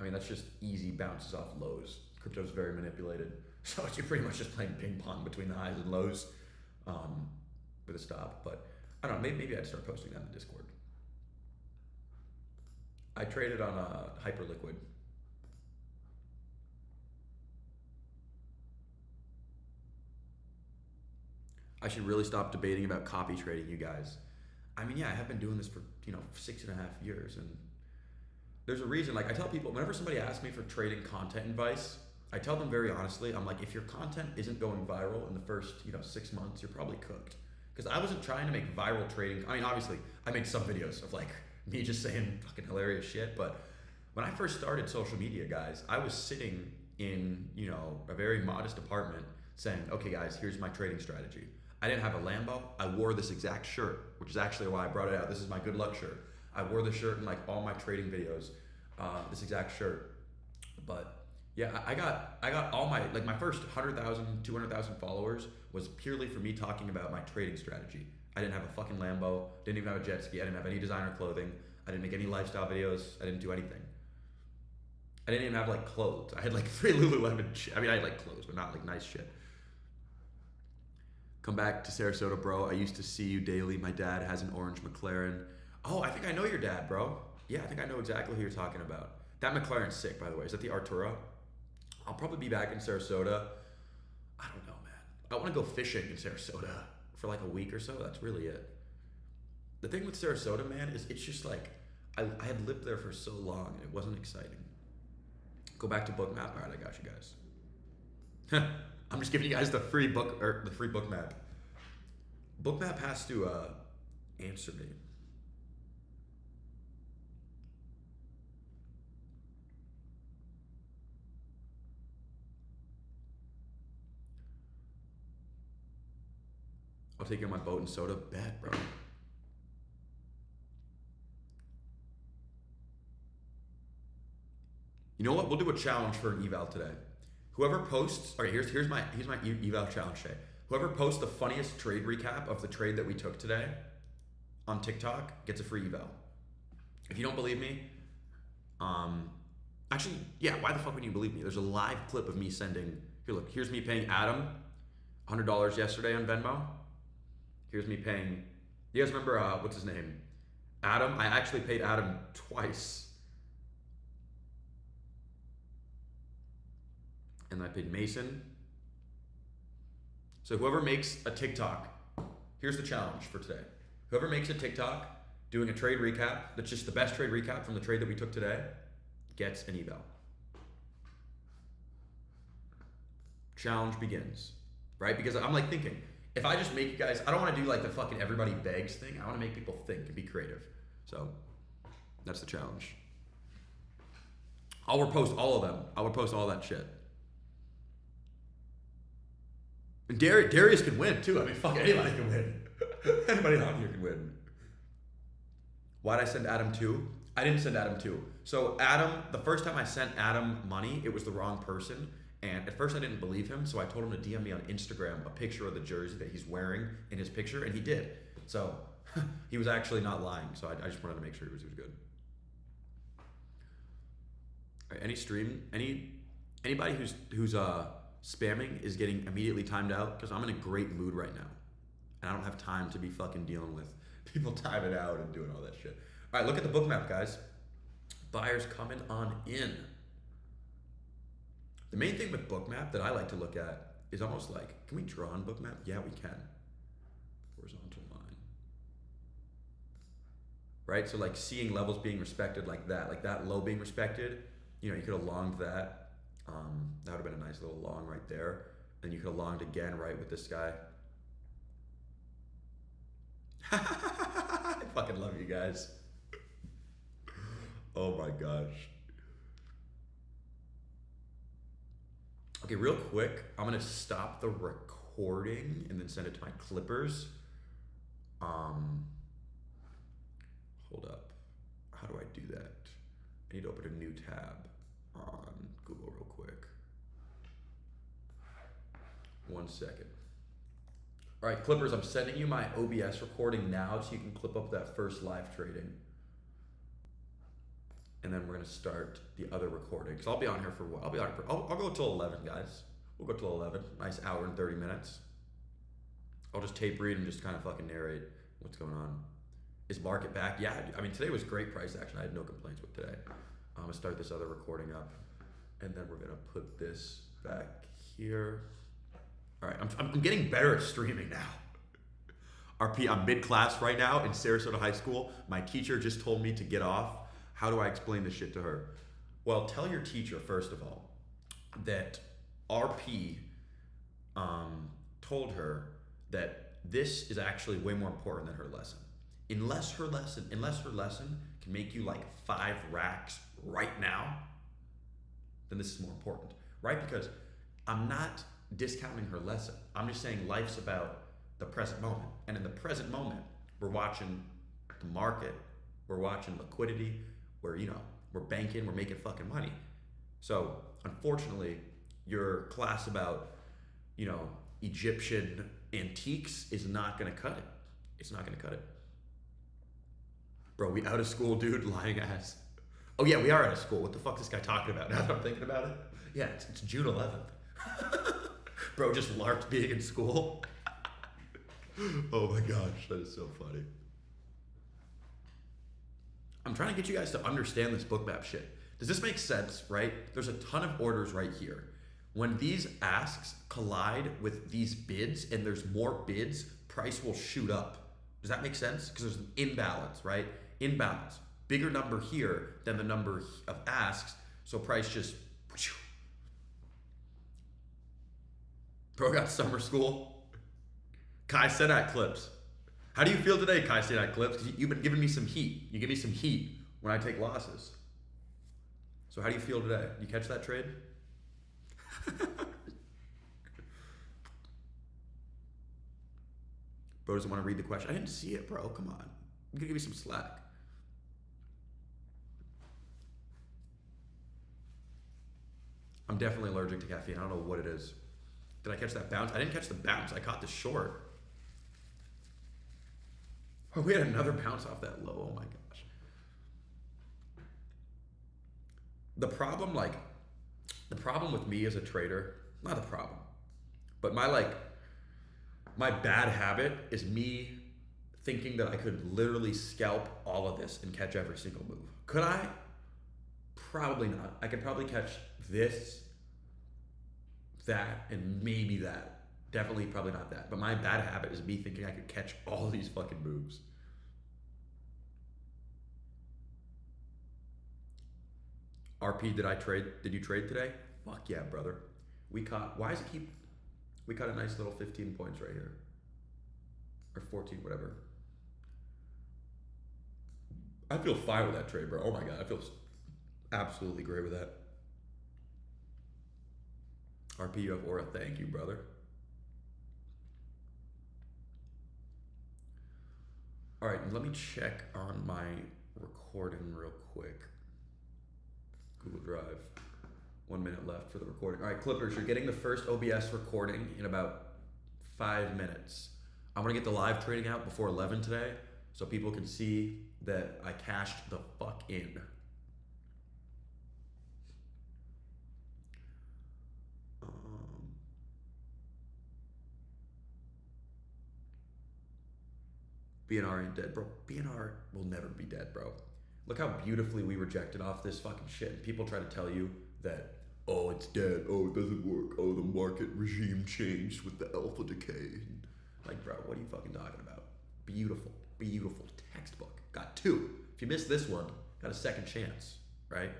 I mean, that's just easy bounces off lows. Crypto's very manipulated, so you're pretty much just playing ping pong between the highs and lows with a stop. But I don't know. Maybe I'd start posting that in the Discord. I traded on Hyperliquid. I should really stop debating about copy trading, you guys. I mean, yeah, I have been doing this for 6.5 years, and there's a reason. Like, I tell people, whenever somebody asks me for trading content advice, I tell them very honestly, I'm like, if your content isn't going viral in the first 6 months, you're probably cooked. Because I wasn't trying to make viral trading. I mean, obviously, I made some videos of like me just saying fucking hilarious shit, but when I first started social media, guys, I was sitting in a very modest apartment saying, okay, guys, here's my trading strategy. I didn't have a Lambo. I wore this exact shirt, which is actually why I brought it out. This is my good luck shirt. I wore the shirt in like all my trading videos, this exact shirt. But yeah, I got all my, like my first 100,000, 200,000 followers was purely for me talking about my trading strategy. I didn't have a fucking Lambo, didn't even have a jet ski, I didn't have any designer clothing, I didn't make any lifestyle videos, I didn't do anything. I didn't even have like clothes. I had like 3 Lululemon shit. I mean, I had like clothes, but not like nice shit. Come back to Sarasota, bro. I used to see you daily. My dad has an orange McLaren. Oh, I think I know your dad, bro. Yeah, I think I know exactly who you're talking about. That McLaren's sick, by the way. Is that the Artura? I'll probably be back in Sarasota. I don't know, man. I want to go fishing in Sarasota for like a week or so. That's really it. The thing with Sarasota, man, is it's just like, I had lived there for so long and it wasn't exciting. Go back to Bookmap. All right, I got you guys. I'm just giving you guys the free book or the free Bookmap. Bookmap has to answer me. I'll take you on my boat and soda. Bet, bro. You know what? We'll do a challenge for an eval today. Whoever posts, all right, here's my eval challenge today. Whoever posts the funniest trade recap of the trade that we took today on TikTok gets a free eval. If you don't believe me, actually, yeah, why the fuck would you believe me? There's a live clip of me sending, here, look, here's me paying Adam $100 yesterday on Venmo. Here's me paying, you guys remember, what's his name? Adam, I actually paid Adam twice. and I paid Mason. So whoever makes a TikTok, here's the challenge for today. Whoever makes a TikTok doing a trade recap, that's just the best trade recap from the trade that we took today, gets an eval. Challenge begins, right? Because I'm like thinking, if I just make you guys, I don't want to do like the fucking everybody begs thing. I want to make people think and be creative. So that's the challenge. I'll repost all of them. I'll repost all that shit. And Darius can win too. I mean, fuck, anybody can win. Anybody on here can win. Why'd I send Adam 2? I didn't send Adam 2. So Adam, the first time I sent Adam money, it was the wrong person. And at first I didn't believe him, so I told him to DM me on Instagram a picture of the jersey that he's wearing in his picture, and he did. So he was actually not lying, so I just wanted to make sure he was good. All right, anybody who's spamming is getting immediately timed out, because I'm in a great mood right now. And I don't have time to be fucking dealing with people timing out and doing all that shit. All right, look at the book map, guys. Buyers coming on in. The main thing with Bookmap that I like to look at is almost like, can we draw on Bookmap? Yeah, we can. Horizontal line. Right? So like seeing levels being respected like that low being respected, you know, you could have longed that. That would have been a nice little long right there. Then you could have longed again, right, with this guy. I fucking love you guys. Oh my gosh. Okay, real quick, I'm gonna stop the recording and then send it to my clippers. Hold up. How do I do that? I need to open a new tab on Google real quick. 1 second. All right, clippers, I'm sending you my OBS recording now so you can clip up that first live trading. And then we're gonna start the other recording. Cause I'll be on here for what? I'll go till 11, guys. We'll go till 11. Nice hour and 30 minutes. I'll just tape read and just kind of fucking narrate what's going on. Is market back? Yeah, I mean, today was great price action. I had no complaints with today. I'm gonna start this other recording up, and then we're gonna put this back here. All right, I'm getting better at streaming now. I'm mid-class right now in Sarasota High School. My teacher just told me to get off. How do I explain this shit to her? Well, tell your teacher, first of all, that RP told her that this is actually way more important than her lesson. Unless her lesson can make you like 5 racks right now, then this is more important, right? Because I'm not discounting her lesson. I'm just saying life's about the present moment. And in the present moment, we're watching the market, we're watching liquidity, we're banking, we're making fucking money. So unfortunately, your class about, Egyptian antiques is not gonna cut it. It's not gonna cut it. Bro, we out of school, dude, lying ass. Oh yeah, we are out of school. What the fuck is this guy talking about? Now that I'm thinking about it. Yeah, it's June 11th. Bro just larped being in school. Oh my gosh, that is so funny. I'm trying to get you guys to understand this Bookmap shit. Does this make sense, right? There's a ton of orders right here. When these asks collide with these bids and there's more bids, price will shoot up. Does that make sense? Because there's an imbalance, right? Imbalance. Bigger number here than the number of asks, so price just... Bro got summer school. Kai Cenat clips. How do you feel today, Kai Cenat clips? Because you've been giving me some heat. You give me some heat when I take losses. So how do you feel today? You catch that trade? Bro doesn't want to read the question. I didn't see it, bro. Come on. You gotta give me some slack. I'm definitely allergic to caffeine. I don't know what it is. Did I catch that bounce? I didn't catch the bounce. I caught the short. Oh, we had another bounce off that low. Oh my gosh. The problem with me as a trader, not the problem, but my bad habit is me thinking that I could literally scalp all of this and catch every single move. Could I? Probably not. I could probably catch this that and maybe that. Definitely, probably not that. But my bad habit is me thinking I could catch all these fucking moves. RP, did I trade? Did you trade today? Fuck yeah, brother. We caught. Why does it keep? We caught a nice little 15 points right here, or 14, whatever. I feel fine with that trade, bro. Oh my god, I feel absolutely great with that. RP, you have aura. Thank you, brother. All right, let me check on my recording real quick. Google Drive. 1 minute left for the recording. All right, Clippers, you're getting the first OBS recording in about 5 minutes. I'm gonna get the live trading out before 11 today so people can see that I cashed the fuck in. BNR ain't dead, bro. BNR will never be dead, bro. Look how beautifully we rejected off this fucking shit. People try to tell you that, oh, it's dead. Oh, it doesn't work. Oh, the market regime changed with the alpha decay. Like, bro, what are you fucking talking about? Beautiful, beautiful textbook. Got two. If you miss this one, got a second chance, right?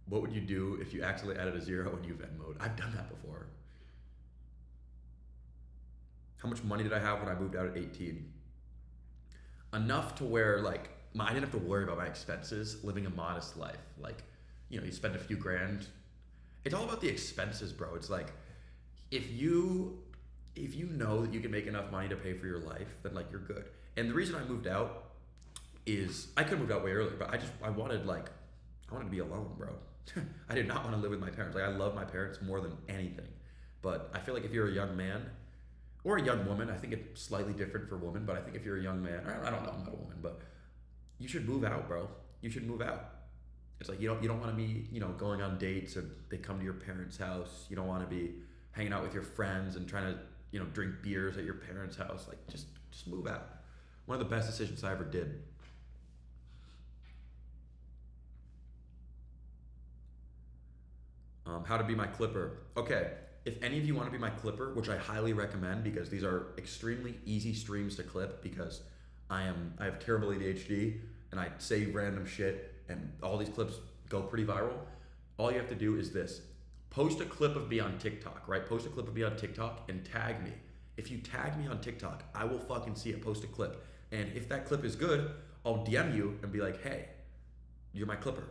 What would you do if you accidentally added a zero in UVen mode? I've done that before. How much money did I have when I moved out at 18? Enough to where, like, I didn't have to worry about my expenses, living a modest life. Like, you know, you spend a few grand. It's all about the expenses, bro. It's like, if you know that you can make enough money to pay for your life, then, like, you're good. And the reason I moved out is, I could have moved out way earlier, but I wanted to be alone, bro. I did not want to live with my parents. Like, I love my parents more than anything. But I feel like if you're a young man, or a young woman, I think it's slightly different for women, but I think if you're a young man, I don't know, I'm not a woman, but you should move out, bro. You should move out. It's like, you don't want to be, going on dates and they come to your parents' house. You don't want to be hanging out with your friends and trying to, drink beers at your parents' house. Like, just move out. One of the best decisions I ever did. How to be my Clipper. Okay. If any of you want to be my Clipper, which I highly recommend because these are extremely easy streams to clip because I have terrible ADHD and I say random shit and all these clips go pretty viral. All you have to do is this. Post a clip of me on TikTok, right? Post a clip of me on TikTok and tag me. If you tag me on TikTok, I will fucking see it. Post a clip. And if that clip is good, I'll DM you and be like, hey, you're my Clipper.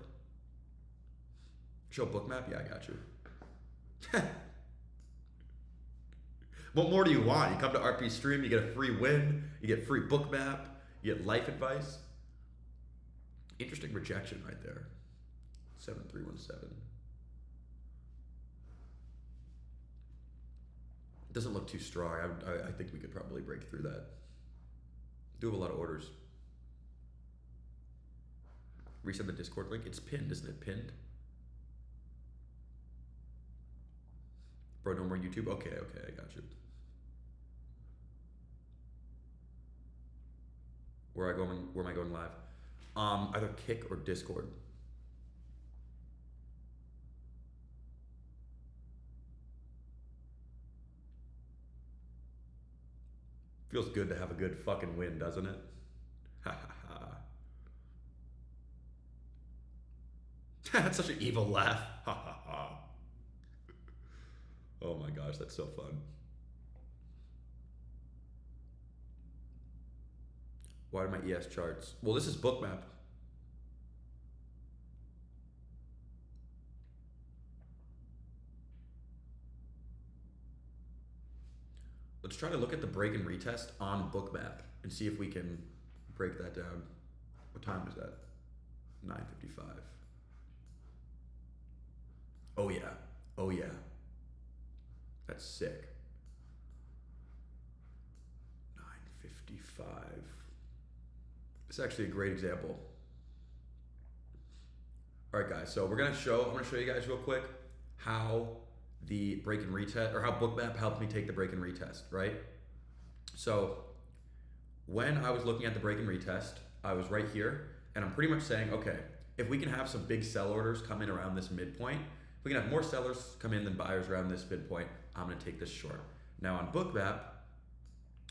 Show Bookmap? Yeah, I got you. What more do you want? You come to RP Stream, you get a free win, you get free Bookmap, you get life advice. Interesting rejection right there. 7317. Doesn't look too strong. I think we could probably break through that. Do have a lot of orders. Resend the Discord link. It's pinned, isn't it? Pinned. Bro, no more YouTube? Okay, I got you. Where am I going live? Either Kick or Discord. Feels good to have a good fucking win, doesn't it? Ha ha ha. That's such an evil laugh. Ha ha ha. Oh my gosh, that's so fun. Why are my ES charts? Well, this is Bookmap. Let's try to look at the break and retest on Bookmap and see if we can break that down. What time is that? 9:55. Oh yeah. Oh yeah. That's sick. 9:55. It's actually a great example. All right, guys. So I'm gonna show you guys real quick how the break and retest, or how Bookmap helped me take the break and retest. Right. So when I was looking at the break and retest, I was right here, and I'm pretty much saying, okay, if we can have some big sell orders come in around this midpoint, we can have more sellers come in than buyers around this midpoint. I'm gonna take this short. Now on Bookmap,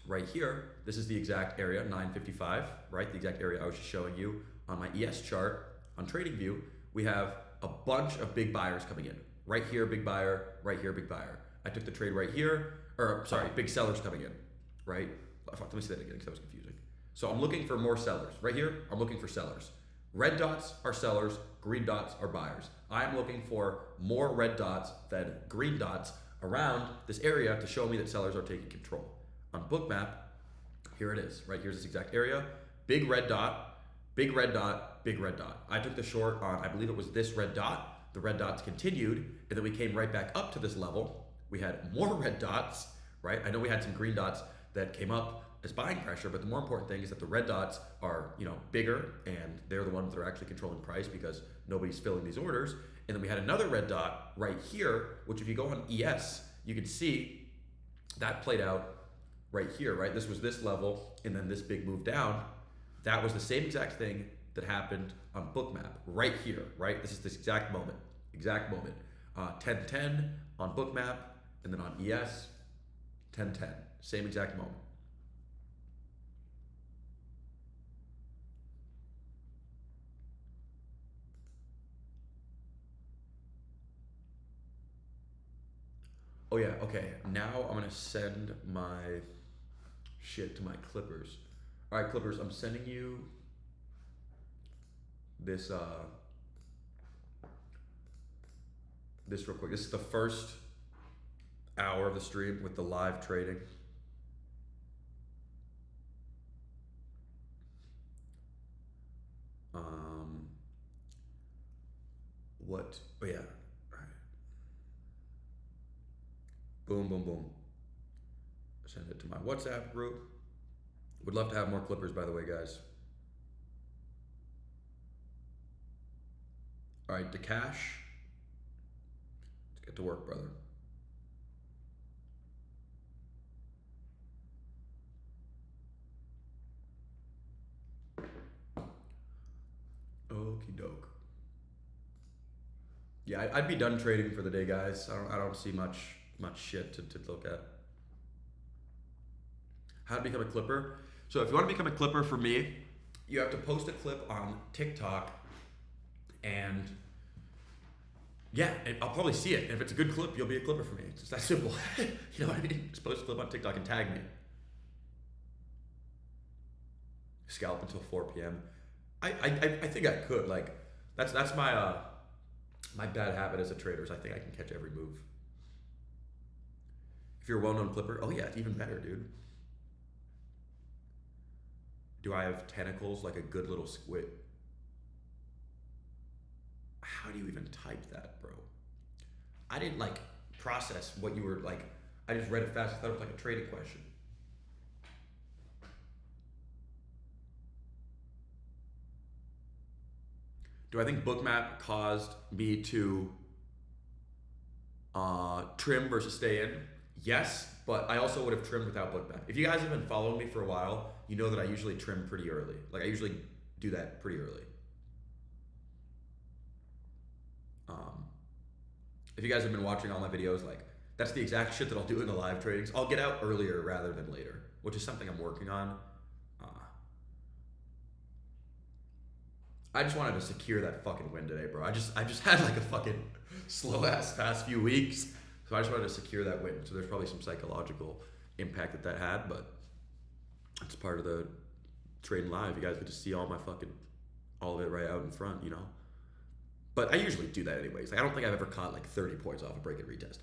right here, this is the exact area, 955, right? The exact area I was just showing you. On my ES chart, on TradingView, we have a bunch of big buyers coming in. Right here, big buyer, right here, big buyer. I took the trade right here, or sorry, big sellers coming in, right? Let me say that again because that was confusing. So I'm looking for more sellers. Right here, I'm looking for sellers. Red dots are sellers, green dots are buyers. I'm looking for more red dots than green dots around this area to show me that sellers are taking control. On Bookmap, here it is, right here's this exact area. Big red dot, big red dot, big red dot. I took the short on, I believe it was this red dot. The red dots continued, and then we came right back up to this level. We had more red dots, right? I know we had some green dots that came up as buying pressure, but the more important thing is that the red dots are, bigger, and they're the ones that are actually controlling price because nobody's filling these orders. And then we had another red dot right here, which if you go on ES, you can see that played out right here, right? This was this level, and then this big move down. That was the same exact thing that happened on Bookmap right here, right? This is this exact moment. 10-10 on Bookmap, and then on ES, 10-10, same exact moment. Oh yeah, okay. Now I'm gonna send my shit to my Clippers. All right, Clippers, I'm sending you this this real quick. This is the first hour of the stream with the live trading. What? Oh yeah. All right. Boom, boom, boom. Send it to my WhatsApp group. Would love to have more Clippers, by the way, guys. All right, Dakash. Let's get to work, brother. Okie doke. Yeah, I'd be done trading for the day, guys. I don't see much shit to look at. How to become a Clipper? So if you want to become a Clipper for me, you have to post a clip on TikTok, and yeah, and I'll probably see it. And if it's a good clip, you'll be a Clipper for me. It's just that simple. You know what I mean? Just post a clip on TikTok and tag me. Scalp until 4 p.m. I think I could. Like that's my my bad habit as a trader is I think I can catch every move. If you're a well-known Clipper, oh yeah, it's even better, dude. Do I have tentacles like a good little squid? How do you even type that, bro? I didn't like process what you were like. I just read it fast. I thought it was like a trading question. Do I think Bookmap caused me to trim versus stay in? Yes, but I also would have trimmed without Bookmap. If you guys have been following me for a while, you know that I usually trim pretty early. Like I usually do that pretty early. If you guys have been watching all my videos, like that's the exact shit that I'll do in the live tradings. I'll get out earlier rather than later, which is something I'm working on. I just wanted to secure that fucking win today, bro. I just had like a fucking slow ass past few weeks, so I just wanted to secure that win. So there's probably some psychological impact that had, but it's part of the trading live. You guys get to see all of it right out in front, you know. But I usually do that anyways. Like I don't think I've ever caught like 30 points off a break and retest.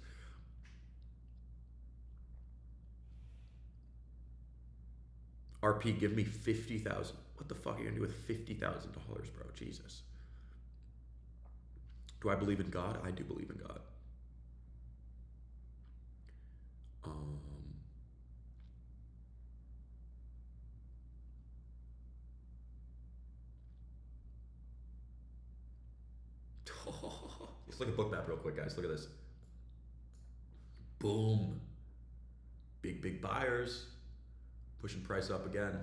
RP, give me 50,000. What the fuck are you gonna do with $50,000, bro? Jesus. Do I believe in God? I do believe in God. Let's look at Bookmap real quick, guys. Look at this. Boom. Big buyers. Pushing price up again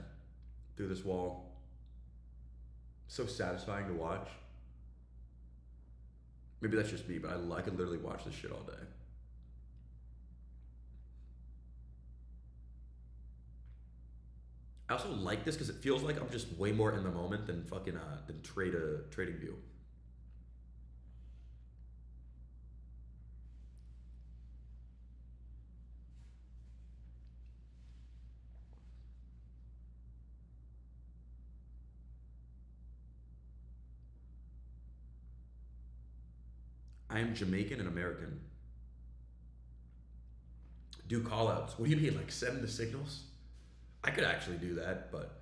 through this wall. So satisfying to watch. Maybe that's just me, but I could literally watch this shit all day. I also like this because it feels like I'm just way more in the moment than fucking than trading view. I am Jamaican and American. Do call outs. What do you mean? Like send the signals? I could actually do that, but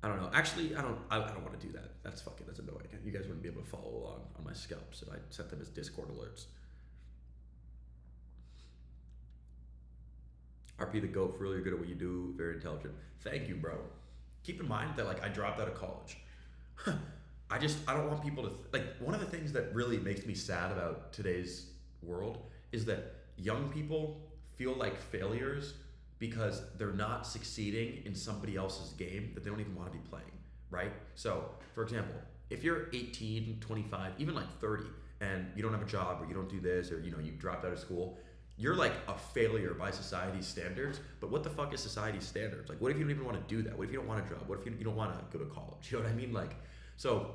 I don't know. Actually, I don't want to do that. That's annoying. You guys wouldn't be able to follow along on my scalps if I set them as Discord alerts. RP the GOAT, for really good at what you do, very intelligent. Thank you, bro. Keep in mind that like I dropped out of college. I don't want people to like one of the things that really makes me sad about today's world is that young people feel like failures because they're not succeeding in somebody else's game that they don't even want to be playing, right? So, for example, if you're 18, 25, even like 30 and you don't have a job or you don't do this or you dropped out of school, you're like a failure by society's standards. But what the fuck is society's standards? Like what if you don't even want to do that? What if you don't want a job? What if you don't want to go to college? You know what I mean? Like so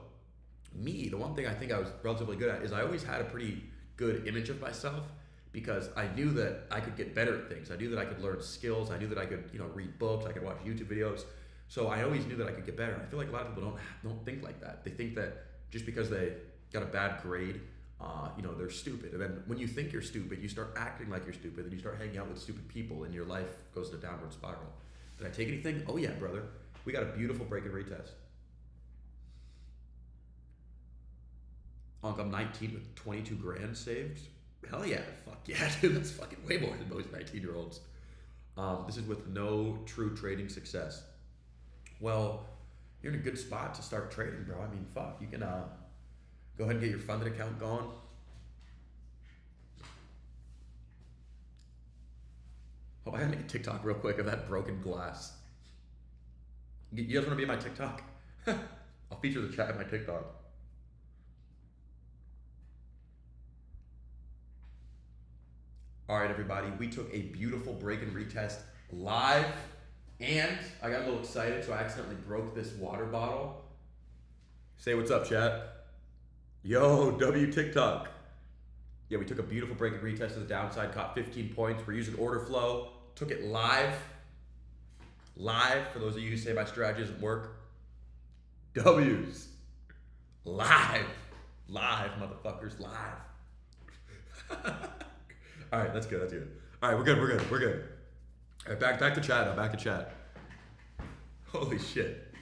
me, the one thing I think I was relatively good at is I always had a pretty good image of myself because I knew that I could get better at things. I knew that I could learn skills. I knew that I could, read books. I could watch YouTube videos. So I always knew that I could get better. I feel like a lot of people don't think like that. They think that just because they got a bad grade, they're stupid. And then when you think you're stupid, you start acting like you're stupid, and you start hanging out with stupid people, and your life goes in a downward spiral. Did I take anything? Oh yeah, brother. We got a beautiful break and retest. I'm 19 with 22 grand saved. Hell yeah, fuck yeah, dude. That's fucking way more than most 19-year-olds. This is with no true trading success. Well, you're in a good spot to start trading, bro. I mean, fuck, you can go ahead and get your funded account going. Oh, I gotta make a TikTok real quick of that broken glass. You guys want to be in my TikTok? I'll feature the chat in my TikTok. All right, everybody, we took a beautiful break and retest live, and I got a little excited, so I accidentally broke this water bottle. Say what's up, chat. Yo, W TikTok. Yeah, we took a beautiful break and retest to the downside, caught 15 points. We're using order flow, took it live. Live, for those of you who say my strategy doesn't work. W's. Live, motherfuckers, live. All right, that's good. All right, we're good. All right, back to chat. Back to chat. Holy shit,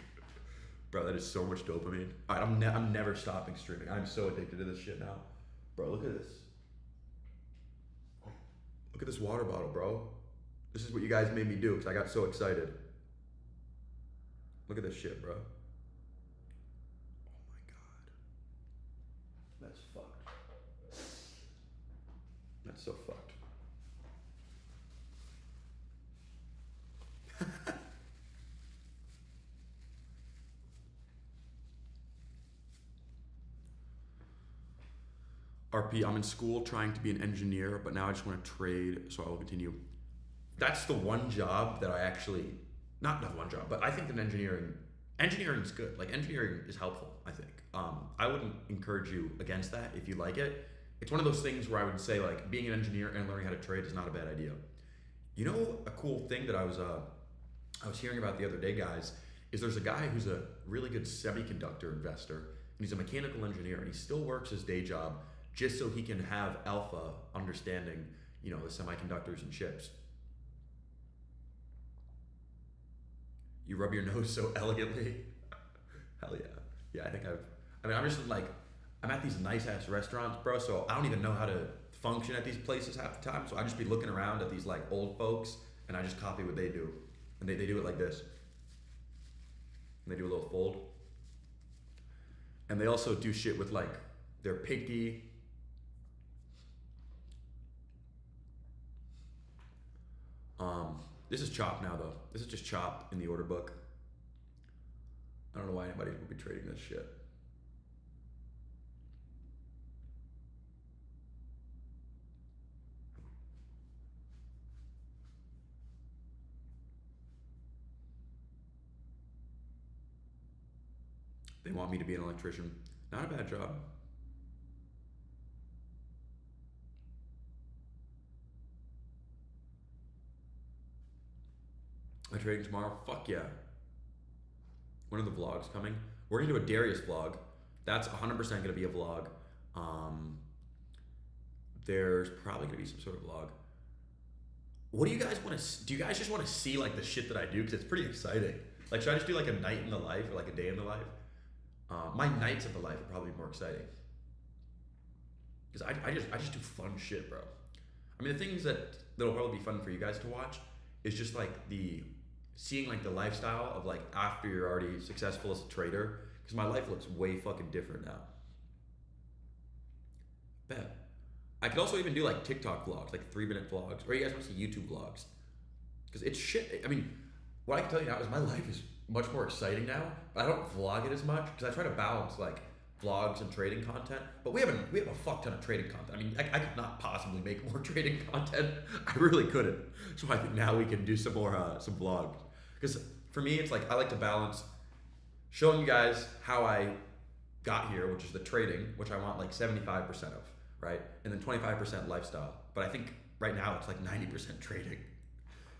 bro, that is so much dopamine. All right, I'm never stopping streaming. I'm so addicted to this shit now, bro. Look at this. Look at this water bottle, bro. This is what you guys made me do because I got so excited. Look at this shit, bro. Oh my god, that's fucked. That's so fucked. RP, I'm in school trying to be an engineer, but now I just want to trade, so I will continue. That's the one job that I actually, not one job, but I think that engineering is good. Like engineering is helpful, I think. I wouldn't encourage you against that if you like it. It's one of those things where I would say like being an engineer and learning how to trade is not a bad idea. You know, a cool thing that I was hearing about the other day, guys, is there's a guy who's a really good semiconductor investor, and he's a mechanical engineer, and he still works his day job just so he can have alpha understanding, the semiconductors and chips. You rub your nose so elegantly. Hell yeah. Yeah, I'm just like, I'm at these nice ass restaurants, bro, so I don't even know how to function at these places half the time. So I just be looking around at these like old folks and I just copy what they do. And they do it like this. And they do a little fold. And they also do shit with like their pinky. This is chop now though. This is just chop in the order book. I don't know why anybody would be trading this shit. They want me to be an electrician. Not a bad job. Am I trading tomorrow? Fuck yeah. When are the vlogs coming? We're gonna do a Darius vlog. That's 100% gonna be a vlog. Um, there's probably gonna be some sort of vlog. What do you guys want to? Do you guys just want to see like the shit that I do? Because it's pretty exciting. Like, should I just do like a night in the life or like a day in the life? My nights of the life are probably more exciting. Because I just do fun shit, bro. I mean, the things that'll probably be fun for you guys to watch is just like the seeing like the lifestyle of like after you're already successful as a trader. Because my life looks way fucking different now. Bet. I could also even do like TikTok vlogs, like 3-minute vlogs, or you guys want to see YouTube vlogs. Because it's shit. I mean, what I can tell you now is my life is much more exciting now, but I don't vlog it as much because I try to balance like vlogs and trading content. But we have a fuck ton of trading content. I mean, I could not possibly make more trading content. I really couldn't. So I think now we can do some more some vlogs. Because for me, it's like I like to balance showing you guys how I got here, which is the trading, which I want like 75% of, right? And then 25% lifestyle. But I think right now it's like 90% trading.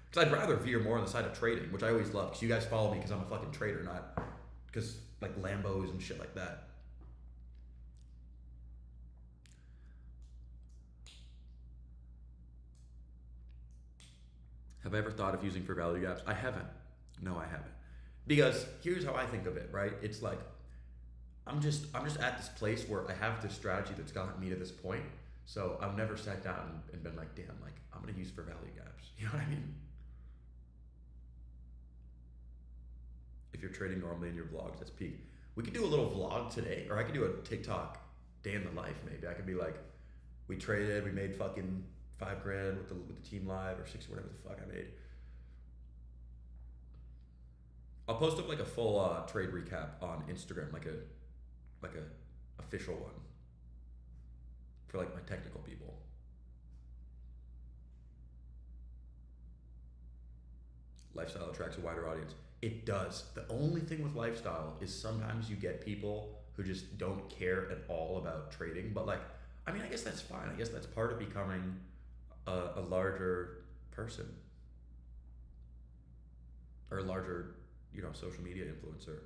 Because I'd rather veer more on the side of trading, which I always love. Because you guys follow me because I'm a fucking trader, not because like Lambos and shit like that. Have I ever thought of using for value gaps? I haven't. No, I haven't. Because here's how I think of it, right? It's like I'm just at this place where I have this strategy that's gotten me to this point. So I've never sat down and been like, damn, like I'm gonna use for value gaps. You know what I mean? If you're trading normally in your vlogs, that's peak. We could do a little vlog today, or I could do a TikTok day in the life maybe. I could be like, we traded, we made fucking $5,000 with the team live or 60, whatever the fuck I made. I'll post up like a full trade recap on Instagram, like a official one for like my technical people. Lifestyle attracts a wider audience. It does. The only thing with lifestyle is sometimes you get people who just don't care at all about trading. But like, I mean, I guess that's fine. I guess that's part of becoming a larger person or a larger, social media influencer.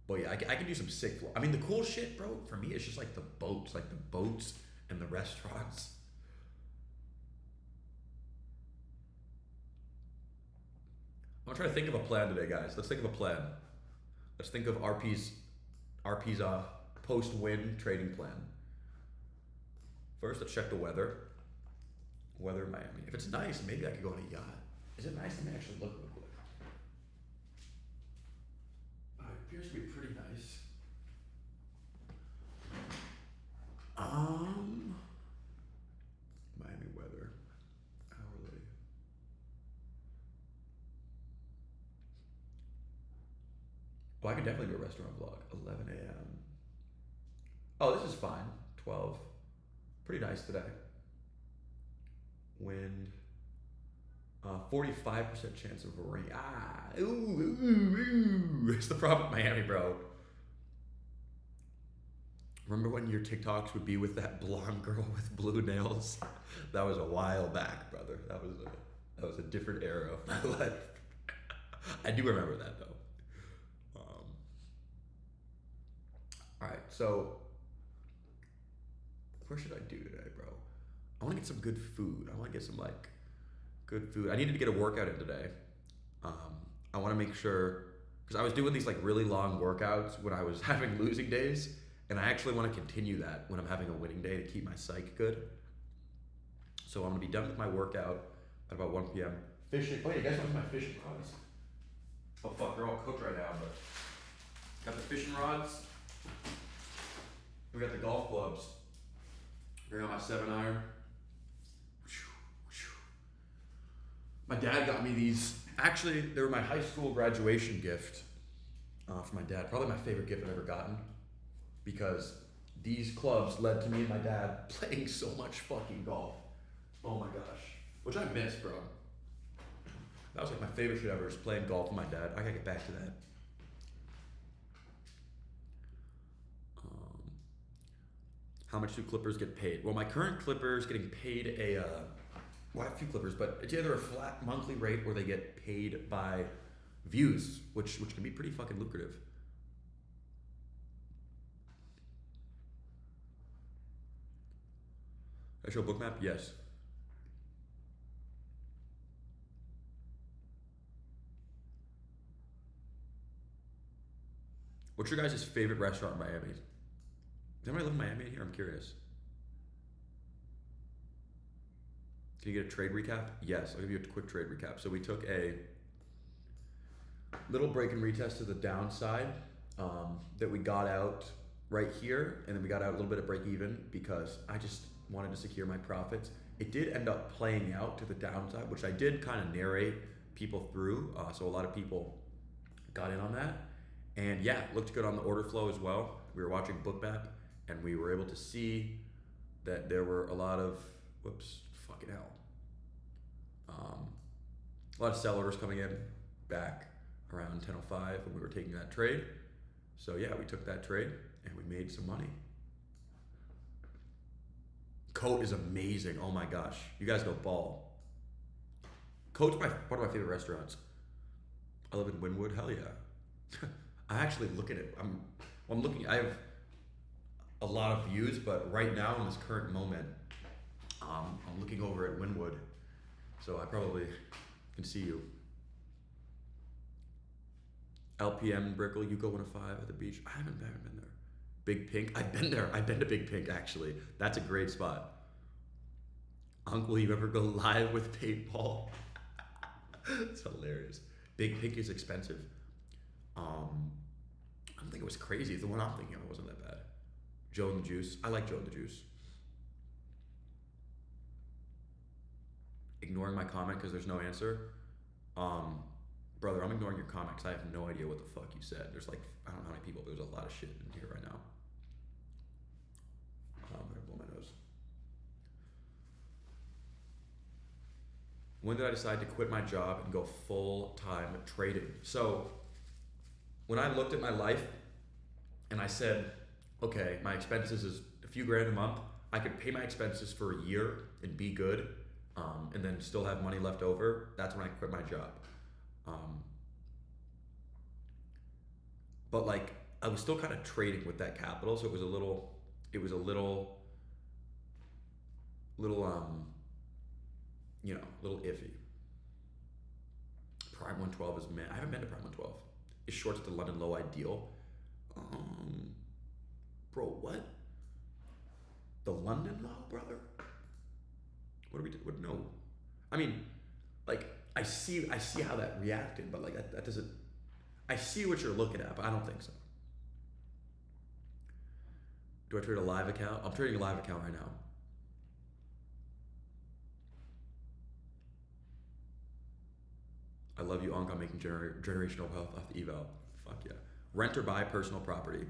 But yeah, I can do some sick. I mean, the cool shit, bro. For me, it's just like the boats and the restaurants. I'm gonna try to think of a plan today, guys. Let's think of a plan. Let's think of RP's post-win trading plan. First, let's check the weather. Weather in Miami. If it's nice, maybe I could go on a yacht. Is it nice? Let me actually look real quick. It appears to be pretty nice. Miami weather. Hourly. Well, I could definitely do a restaurant vlog. 11 a.m. Oh, this is fine. 12. Pretty nice today. Wind. 45% chance of rain. It's the problem with Miami, bro. Remember when your TikToks would be with that blonde girl with blue nails? That was a while back, brother. That was a different era of my life. I do remember that though. All right, so what should I do today, bro? I want to get some good food. I want to get some like good food. I needed to get a workout in today. I want to make sure because I was doing these like really long workouts when I was having losing days, and I actually want to continue that when I'm having a winning day to keep my psyche good. So I'm gonna be done with my workout at about 1 p.m. Fishing. Oh, yeah, you guys want my fishing rods? Oh fuck, they're all cooked right now, but got the fishing rods. We got the golf clubs. I got my 7-iron. My dad got me these. Actually, they were my high school graduation gift for my dad. Probably my favorite gift I've ever gotten because these clubs led to me and my dad playing so much fucking golf. Oh my gosh. Which I miss, bro. That was like my favorite shit ever, just playing golf with my dad. I gotta get back to that. Um, how much do Clippers get paid? Well, my current Clippers getting paid well, I have a few Clippers, but it's either a flat monthly rate or they get paid by views, which can be pretty fucking lucrative. I show Bookmap? Yes. What's your guys' favorite restaurant in Miami? Does anybody live in Miami here? I'm curious. Can you get a trade recap? Yes, I'll give you a quick trade recap. So we took a little break and retest to the downside that we got out right here, and then we got out a little bit of break even because I just wanted to secure my profits. It did end up playing out to the downside, which I did kind of narrate people through. So a lot of people got in on that. And yeah, looked good on the order flow as well. We were watching Bookmap, and we were able to see that there were a lot of, fucking hell. A lot of sell orders coming in back around 10:05 when we were taking that trade. So yeah, we took that trade and we made some money. Coat is amazing. Oh my gosh, you guys go ball. Coat's one of my favorite restaurants. I live in Wynwood. Hell yeah. I actually look at it. I'm looking. I have a lot of views, but right now in this current moment, I'm looking over at Wynwood, so I probably can see you. LPM Brickell, you go 105 at the beach. I haven't been there. Big Pink, I've been there. I've been to Big Pink actually. That's a great spot. Uncle, you ever go live with paintball? It's hilarious. Big Pink is expensive. I don't think it was crazy. The one I'm thinking of wasn't that bad. Joe and the Juice. I like Joe and the Juice. Ignoring my comment because there's no answer. Brother, I'm ignoring your comment because I have no idea what the fuck you said. There's like, I don't know how many people. There's a lot of shit in here right now. I'm gonna blow my nose. When did I decide to quit my job and go full-time trading? So when I looked at my life and I said, okay, my expenses is a few grand a month. I could pay my expenses for a year and be good, and then still have money left over. That's when I quit my job. But like, I was still kind of trading with that capital, so it was a little iffy. Prime 112 is I haven't been to Prime 112. Is shorts at the London low ideal? Bro, what? The London low, brother? What do we do? What? No. I mean, like, I see how that reacted, but like that doesn't. I see what you're looking at, but I don't think so. Do I trade a live account? I'm trading a live account right now. I love you, Unc. I'm making generational wealth off the eval. Fuck yeah. Rent or buy personal property?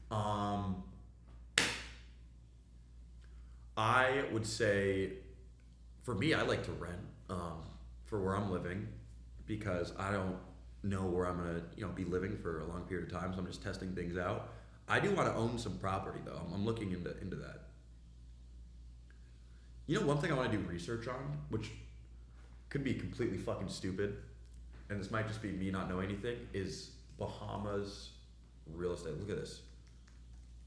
I would say, for me, I like to rent for where I'm living because I don't know where I'm gonna be living for a long period of time. So I'm just testing things out. I do want to own some property though. I'm looking into that. You know, one thing I want to do research on, which could be completely fucking stupid, and this might just be me not knowing anything, is Bahamas real estate. Look at this.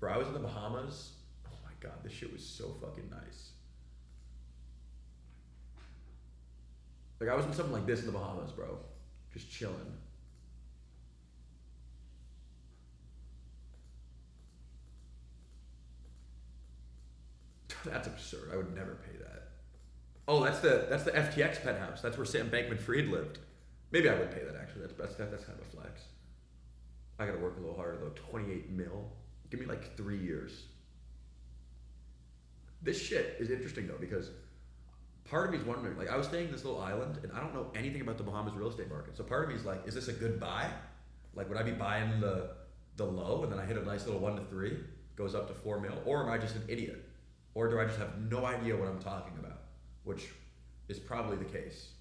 Bro, I was in the Bahamas. Oh my God, this shit was so fucking nice. Like, I was in something like this in the Bahamas, bro. Just chilling. That's absurd. I would never pay that. Oh, that's the FTX penthouse. That's where Sam Bankman-Fried lived. Maybe I would pay that actually. That's kind of a flex. I gotta work a little harder though. 28 mil. Give me like 3 years. This shit is interesting though because part of me is wondering, like, I was staying in this little island and I don't know anything about the Bahamas real estate market. So part of me is like, is this a good buy? Like, would I be buying the low and then I hit a nice little 1 to 3, goes up to 4 mil, or am I just an idiot? Or do I just have no idea what I'm talking about? Which is probably the case.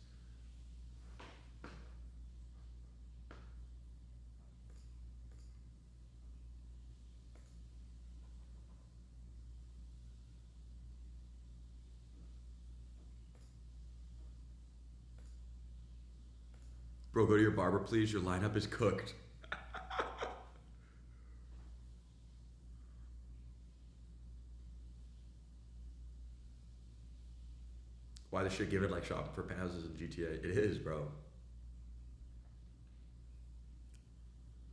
Bro, go to your barber, please. Your lineup is cooked. Why this shit give it like shopping for penthouses in GTA? It is, bro.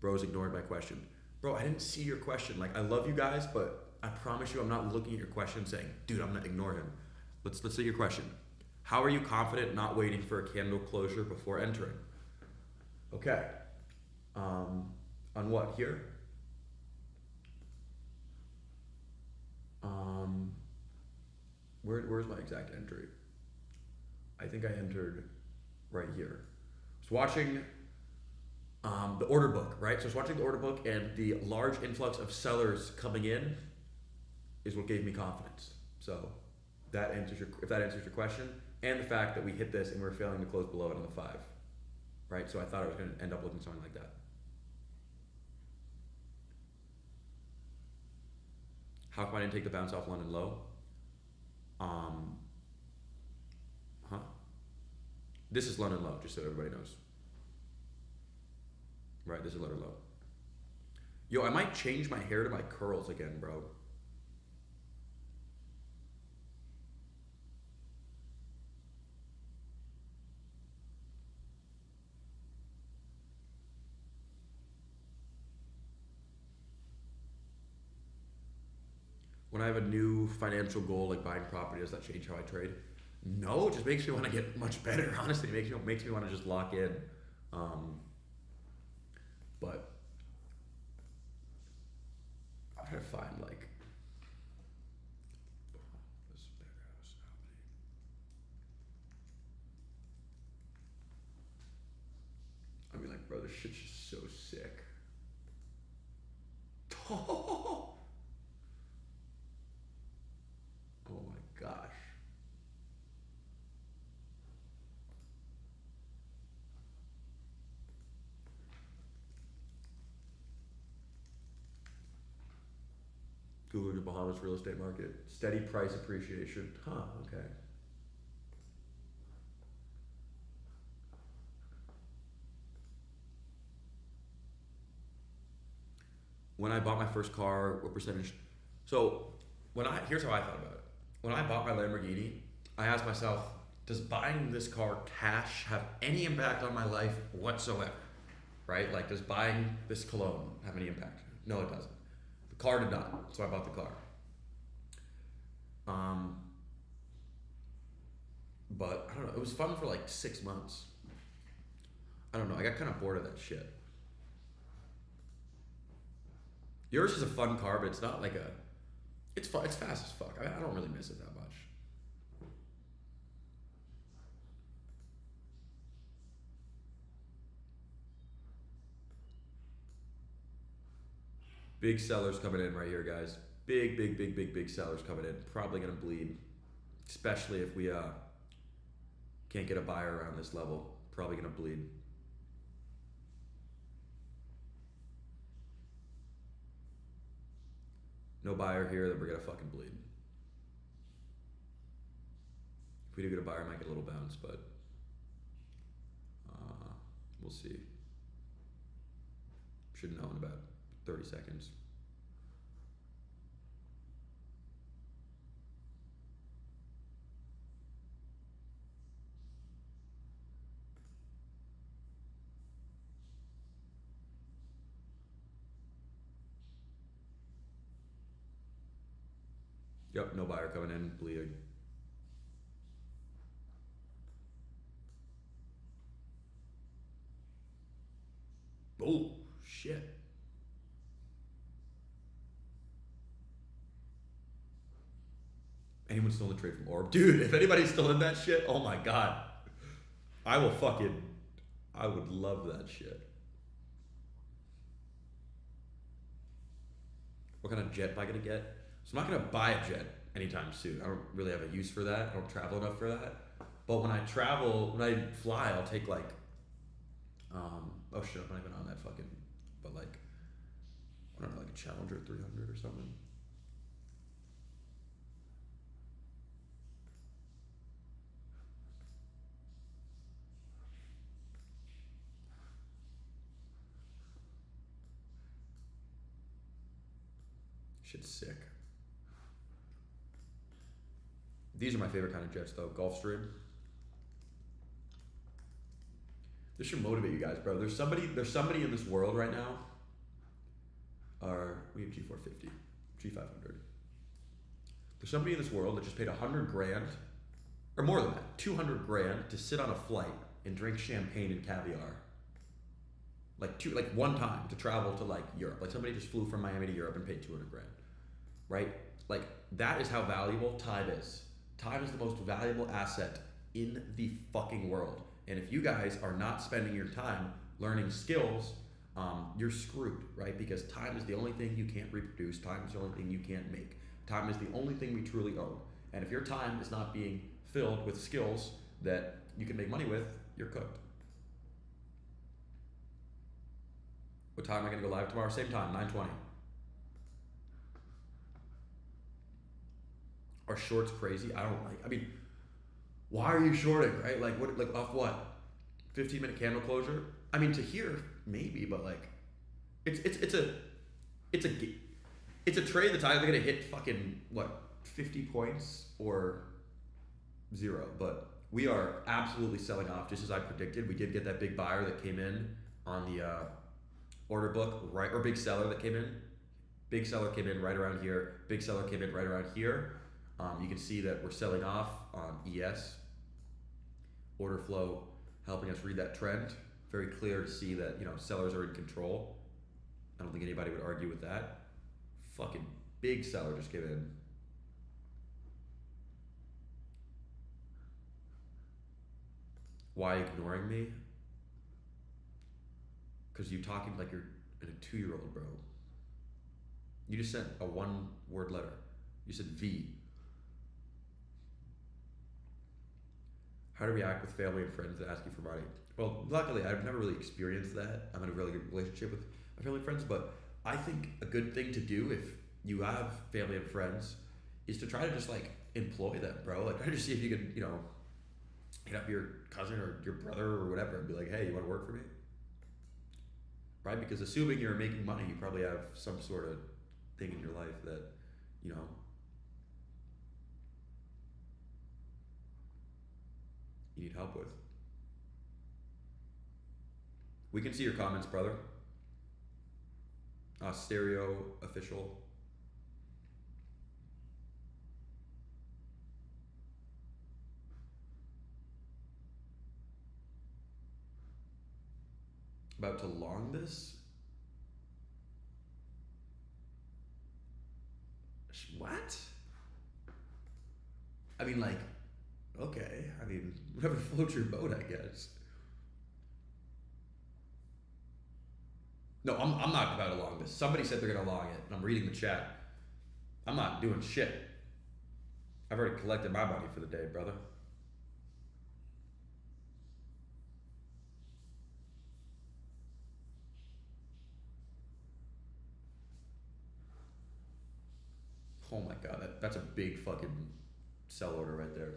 Bro's ignored my question. Bro, I didn't see your question. Like, I love you guys, but I promise you I'm not looking at your question saying, dude, I'm gonna ignore him. Let's say your question. How are you confident not waiting for a candle closure before entering? Okay. On what here? Um, where's my exact entry? I think I entered right here. I was watching the order book, right? So I was watching the order book, and the large influx of sellers coming in is what gave me confidence. So that answers if that answers your question, and the fact that we hit this and we're failing to close below it on the 5, right? So I thought I was going to end up looking something like that. How come I didn't take the bounce off London low? Huh? This is London low, just so everybody knows. Right, this is London low. Yo, I might change my hair to my curls again, bro. When I have a new financial goal like buying property, does that change how I trade? No, it just makes me want to get much better. Honestly, it makes me want to just lock in. But I'm trying to find like this big house. I mean, like, bro, this shit's just so sick. Oh my gosh. Google the Bahamas real estate market. Steady price appreciation. Huh, okay. When I bought my first car, what percentage? So, here's how I thought about it. When I bought my Lamborghini, I asked myself, does buying this car cash have any impact on my life whatsoever? Right? Like, does buying this cologne have any impact? No, it doesn't. The car did not, so I bought the car. But I don't know, it was fun for like 6 months. I don't know, I got kind of bored of that shit. Yours is a fun car, but it's not like it's fun, it's fast as fuck. I don't really miss it that much. Big sellers coming in right here, guys. Big sellers coming in. Probably gonna bleed, especially if we can't get a buyer around this level. Probably gonna bleed. No buyer here, then we're gonna fucking bleed. If we do get a buyer, I might get a little bounce, but we'll see. Should know in about 30 seconds. Yep, no buyer coming in, bleeding. Oh, shit. Anyone still in the trade from Orb? Dude, if anybody's still in that shit, oh my god. I would love that shit. What kind of jet am I gonna get? So I'm not gonna buy a jet anytime soon. I don't really have a use for that. I don't travel enough for that. But when I fly, I'll take like, oh shit, I'm not even on that fucking, but like, I don't know, like a Challenger 300 or something. Shit's sick. These are my favorite kind of jets though. Gulfstream. This should motivate you guys, bro. There's somebody in this world right now. We have G450, G500. There's somebody in this world that just paid 100 grand, or more than that, 200 grand to sit on a flight and drink champagne and caviar. Like one time to travel to like Europe. Like somebody just flew from Miami to Europe and paid 200 grand, right? Like that is how valuable time is. Time is the most valuable asset in the fucking world. And if you guys are not spending your time learning skills, you're screwed, right? Because time is the only thing you can't reproduce. Time is the only thing you can't make. Time is the only thing we truly own. And if your time is not being filled with skills that you can make money with, you're cooked. What time am I going to go live tomorrow? Same time, 9:20. Are shorts crazy? I don't like. I mean, why are you shorting, right? Like what? Like off what? 15-minute candle closure? I mean, to here maybe, but like, it's a trade that's either going to hit fucking what 50 points or 0. But we are absolutely selling off, just as I predicted. We did get that big buyer that came in on the order book, right? Or big seller that came in. Big seller came in right around here. Big seller came in right around here. You can see that we're selling off on ES. Order flow helping us read that trend. Very clear to see that, you know, sellers are in control. I don't think anybody would argue with that. Fucking big seller just came in. Why ignoring me? Because you're talking like you're a 2-year-old, bro. You just sent a 1-word letter. You said V. How to react with family and friends that ask you for money? Well, luckily, I've never really experienced that. I'm in a really good relationship with my family and friends, but I think a good thing to do if you have family and friends is to try to just like employ them, bro. Like try to see if you can, you know, hit up your cousin or your brother or whatever and be like, hey, you want to work for me? Right? Because assuming you're making money, you probably have some sort of thing in your life that, you know, you need help with. We can see your comments, brother. Stereo official. About to long this? What? I mean, like, okay. I mean, whatever floats your boat, I guess. No, I'm not about to long this. Somebody said they're gonna long it, and I'm reading the chat. I'm not doing shit. I've already collected my money for the day, brother. Oh my god, that's a big fucking sell order right there.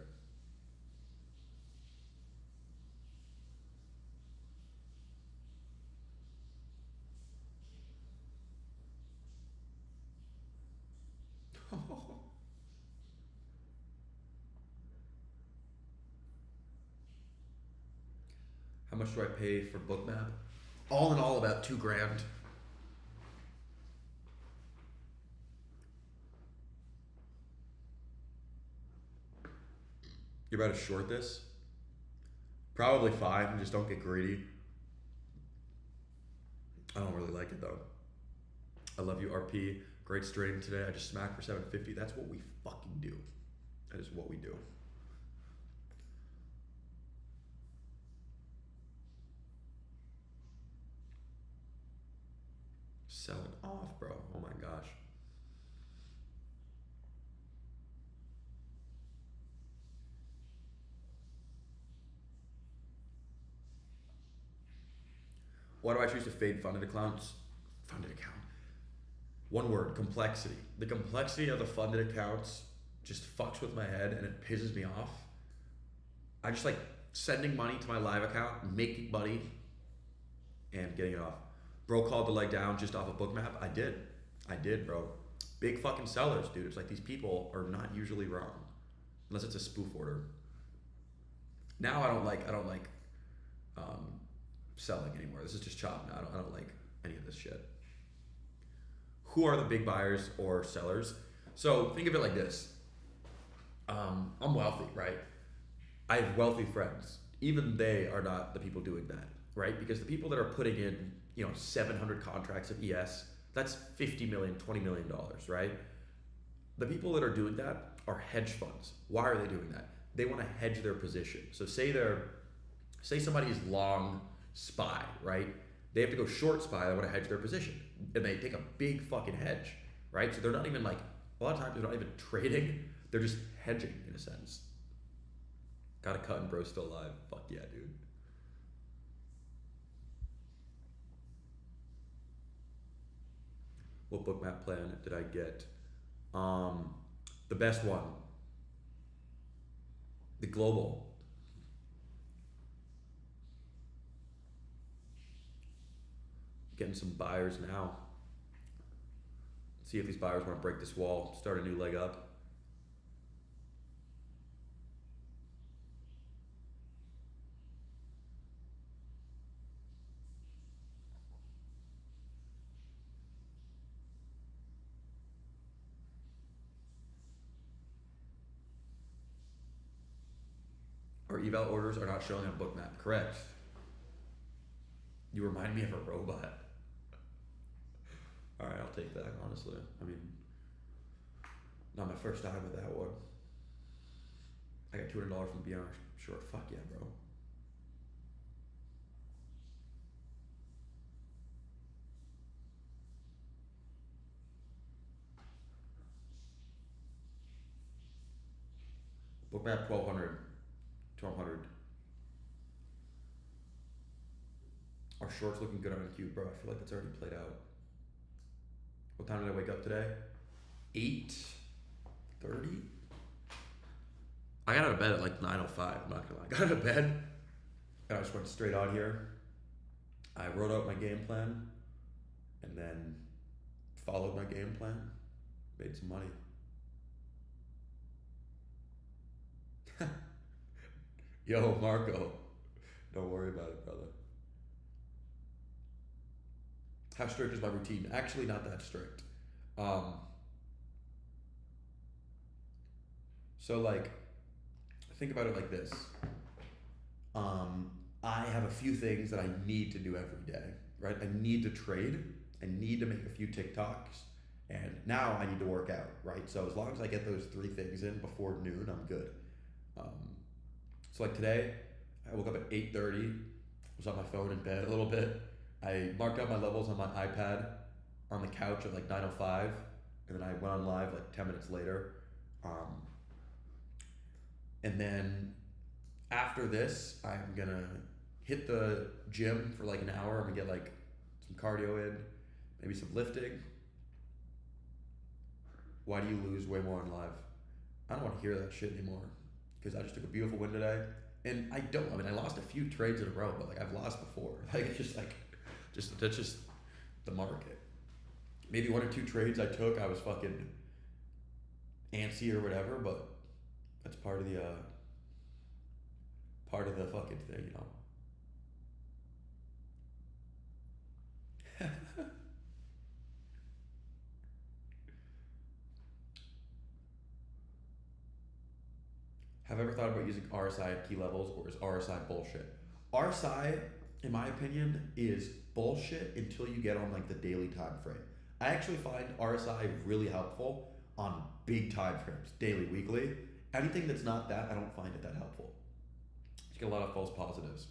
How much do I pay for Bookmap? All in all, about $2,000. You're about to short this? Probably fine, just don't get greedy. I don't really like it though. I love you, RP. Great stream today. I just smacked for 750. That's what we fucking do. That is what we do. Selling off, bro. Oh my gosh. Why do I choose to fade funded accounts? Funded account. One word, complexity. The complexity of the funded accounts just fucks with my head and it pisses me off. I just like sending money to my live account, making money, and getting it off. Bro called the leg down just off a Bookmap. I did, bro. Big fucking sellers, dude. It's like these people are not usually wrong, unless it's a spoof order. Now I don't like um, selling anymore. This is just chop now. I don't like any of this shit. Who are the big buyers or sellers? So think of it like this. I'm wealthy, right? I have wealthy friends. Even they are not the people doing that, right? Because the people that are putting in, 700 contracts of ES, that's 50 million, $20 million, right? The people that are doing that are hedge funds. Why are they doing that? They want to hedge their position. So say somebody's long SPY, right? They have to go short SPY, they want to hedge their position. And they take a big fucking hedge, right? So they're not even like, a lot of times they're not even trading, they're just hedging in a sense. Got a cut and bro still alive. Fuck yeah, dude. What bookmap plan did I get? The best one. The global. Getting some buyers now. See if these buyers want to break this wall, start a new leg up. Our eval orders are not showing on bookmap. Correct. You remind me of a robot. All right, I'll take that, honestly. I mean, not my first time with that one. I got $200 from BR. Sure, fuck yeah, bro. Bookmap 1200. 1200. Our shorts looking good on Q, bro. I feel like it's already played out. What time did I wake up today? 8:30. I got out of bed at like 9:05. I'm not gonna lie. I got out of bed and I just went straight on here. I wrote out my game plan and then followed my game plan. Made some money. Yo, Marco. Don't worry about it, brother. How strict is my routine? Actually, not that strict. Um, so, like, think about it like this. I have a few things that I need to do every day, right? I need to trade. I need to make a few TikToks. And now I need to work out, right? So, as long as I get those three things in before noon, I'm good. Um, so, like today, I woke up at 8:30. Was on my phone in bed a little bit. I marked out my levels on my iPad on the couch at like 9:05, and then I went on live like 10 minutes later. Um, and then after this, I'm gonna hit the gym for like an hour. I'm gonna get like some cardio in, maybe some lifting. Why do you lose way more on live? I don't want to hear that shit anymore because I just took a beautiful win today. And I don't. I mean, I lost a few trades in a row, but like I've lost before. Like it's just like, that's just the market. Maybe one or two trades I took, I was fucking antsy or whatever, but that's part of the fucking thing, you know. Have I ever thought about using RSI at key levels, or is RSI bullshit? RSI, in my opinion, is bullshit until you get on like the daily time frame. I actually find RSI really helpful on big time frames, daily, weekly. Anything that's not that, I don't find it that helpful. You get a lot of false positives.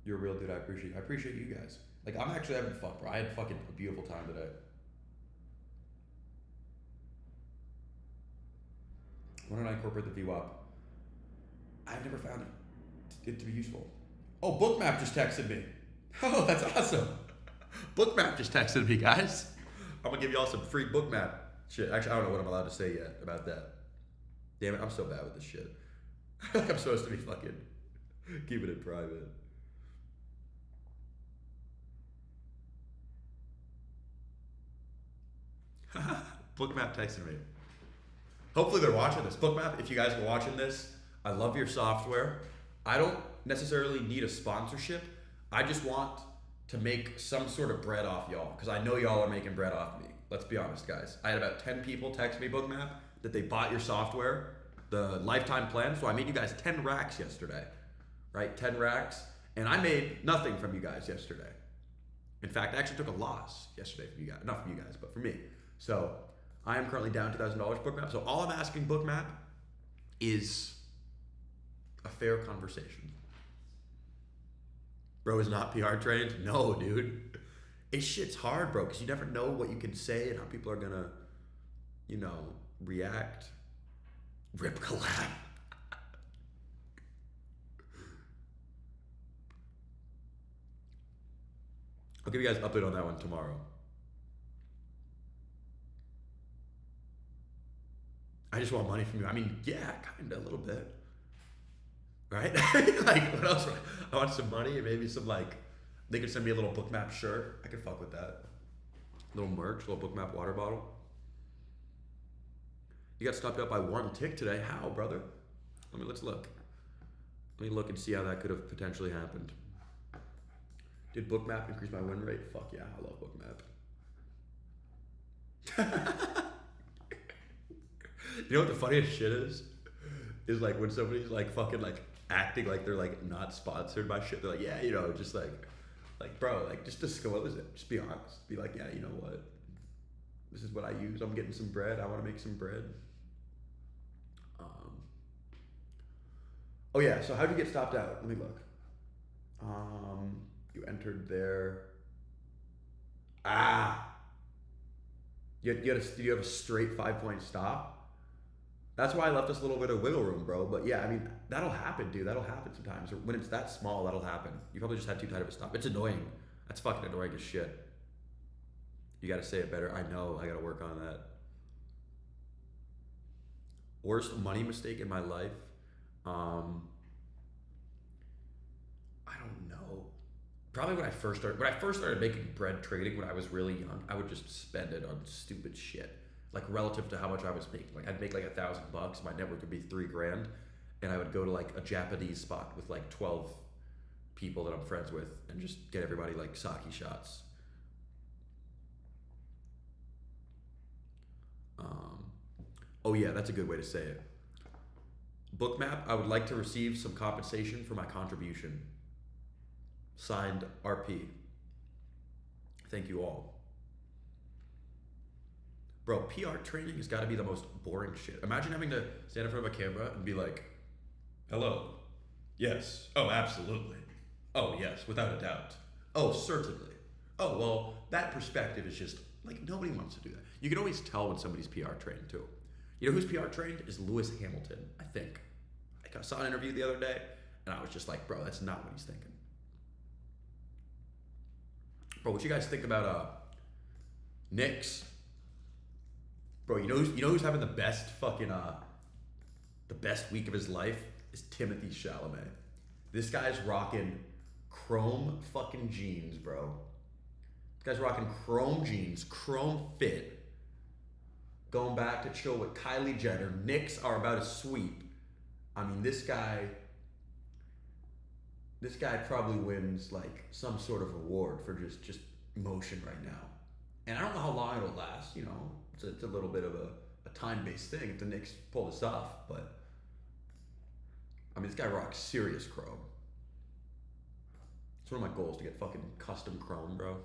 You're a real dude. I appreciate you. I appreciate you guys. Like I'm actually having fun, bro. I had fucking a beautiful time today. When did I incorporate the VWAP? I've never found it to be useful. Oh, Bookmap just texted me. Oh, that's awesome. Bookmap just texted me, guys. I'm gonna give y'all some free Bookmap shit. Actually, I don't know what I'm allowed to say yet about that. Damn it, I'm so bad with this shit. I feel like I'm supposed to be fucking keeping it private. Bookmap texted me. Hopefully they're watching this. Bookmap, if you guys are watching this, I love your software. I don't necessarily need a sponsorship. I just want to make some sort of bread off y'all because I know y'all are making bread off me. Let's be honest, guys. I had about 10 people text me, Bookmap, that they bought your software, the lifetime plan. So I made you guys 10 racks yesterday, right? 10 racks. And I made nothing from you guys yesterday. In fact, I actually took a loss yesterday from you guys. Not from you guys, but from me. So I am currently down $2,000 Bookmap. So all I'm asking Bookmap is a fair conversation. Bro is not PR trained? No, dude. It's shit's hard, bro, because you never know what you can say and how people are gonna, react. Rip collab. I'll give you guys an update on that one tomorrow. I just want money from you. I mean, yeah, kinda, a little bit. Right? Like, what else? I want some money and maybe some, they could send me a little Bookmap shirt. I could fuck with that. Little merch, little Bookmap water bottle. You got stopped out by one tick today. How, brother? Let's look. Let me look and see how that could have potentially happened. Did Bookmap increase my win rate? Fuck yeah, I love Bookmap. You know what the funniest shit is? Is when somebody's fucking acting like they're not sponsored by shit. They're like, yeah, just bro, just disclose it. Just be honest. Be like, yeah, you know what? This is what I use. I'm getting some bread. I want to make some bread. Oh yeah. So how'd you get stopped out? Let me look. You entered there. You have a straight 5-point stop. That's why I left us a little bit of wiggle room, bro. But yeah, I mean, that'll happen, dude. That'll happen sometimes. When it's that small, that'll happen. You probably just had too tight of a stop. It's annoying. That's fucking annoying as shit. You gotta say it better. I know. I gotta work on that. Worst money mistake in my life? I don't know. Probably when I first started making bread trading when I was really young, I would just spend it on stupid shit. Relative to how much I was making. I'd make $1,000, my network would be $3,000, and I would go to a Japanese spot with 12 people that I'm friends with and just get everybody sake shots. Oh yeah, that's a good way to say it. Bookmap, I would like to receive some compensation for my contribution. Signed, RP. Thank you all. Bro, PR training has got to be the most boring shit. Imagine having to stand in front of a camera and be like, hello. Yes. Oh, absolutely. Oh, yes, without a doubt. Oh, certainly. Oh, well, that perspective is just, nobody wants to do that. You can always tell when somebody's PR trained, too. You know who's PR trained? Is Lewis Hamilton, I think. I saw an interview the other day, and I was just like, bro, that's not what he's thinking. Bro, what you guys think about Knicks? Bro, you know who's having the best the best week of his life is Timothy Chalamet. This guy's rocking chrome fucking jeans, bro. This guy's rocking chrome jeans, chrome fit. Going back to chill with Kylie Jenner. Knicks are about to sweep. I mean, this guy probably wins some sort of award for just motion right now. And I don't know how long it'll last, It's a little bit of a time-based thing if the Knicks pull this off, but I mean, this guy rocks serious chrome. It's one of my goals to get fucking custom chrome, bro.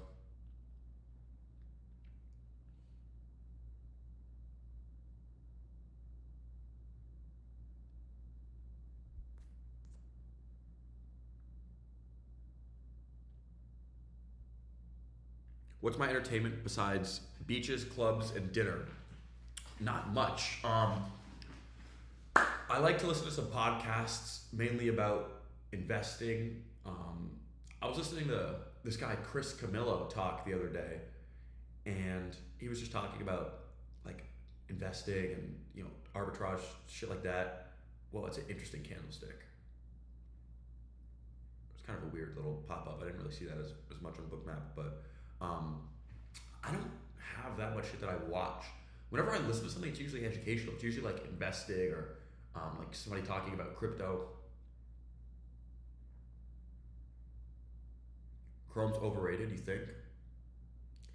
What's my entertainment besides beaches, clubs, and dinner? Not much. I like to listen to some podcasts, mainly about investing. I was listening to this guy, Chris Camillo, talk the other day, and he was just talking about investing and arbitrage, shit like that. Well, it's an interesting candlestick. It's kind of a weird little pop-up. I didn't really see that as much on Bookmap, but I don't have that much shit that I watch. Whenever I listen to something, it's usually educational. It's usually like investing or like somebody talking about crypto. Chrome's overrated, you think?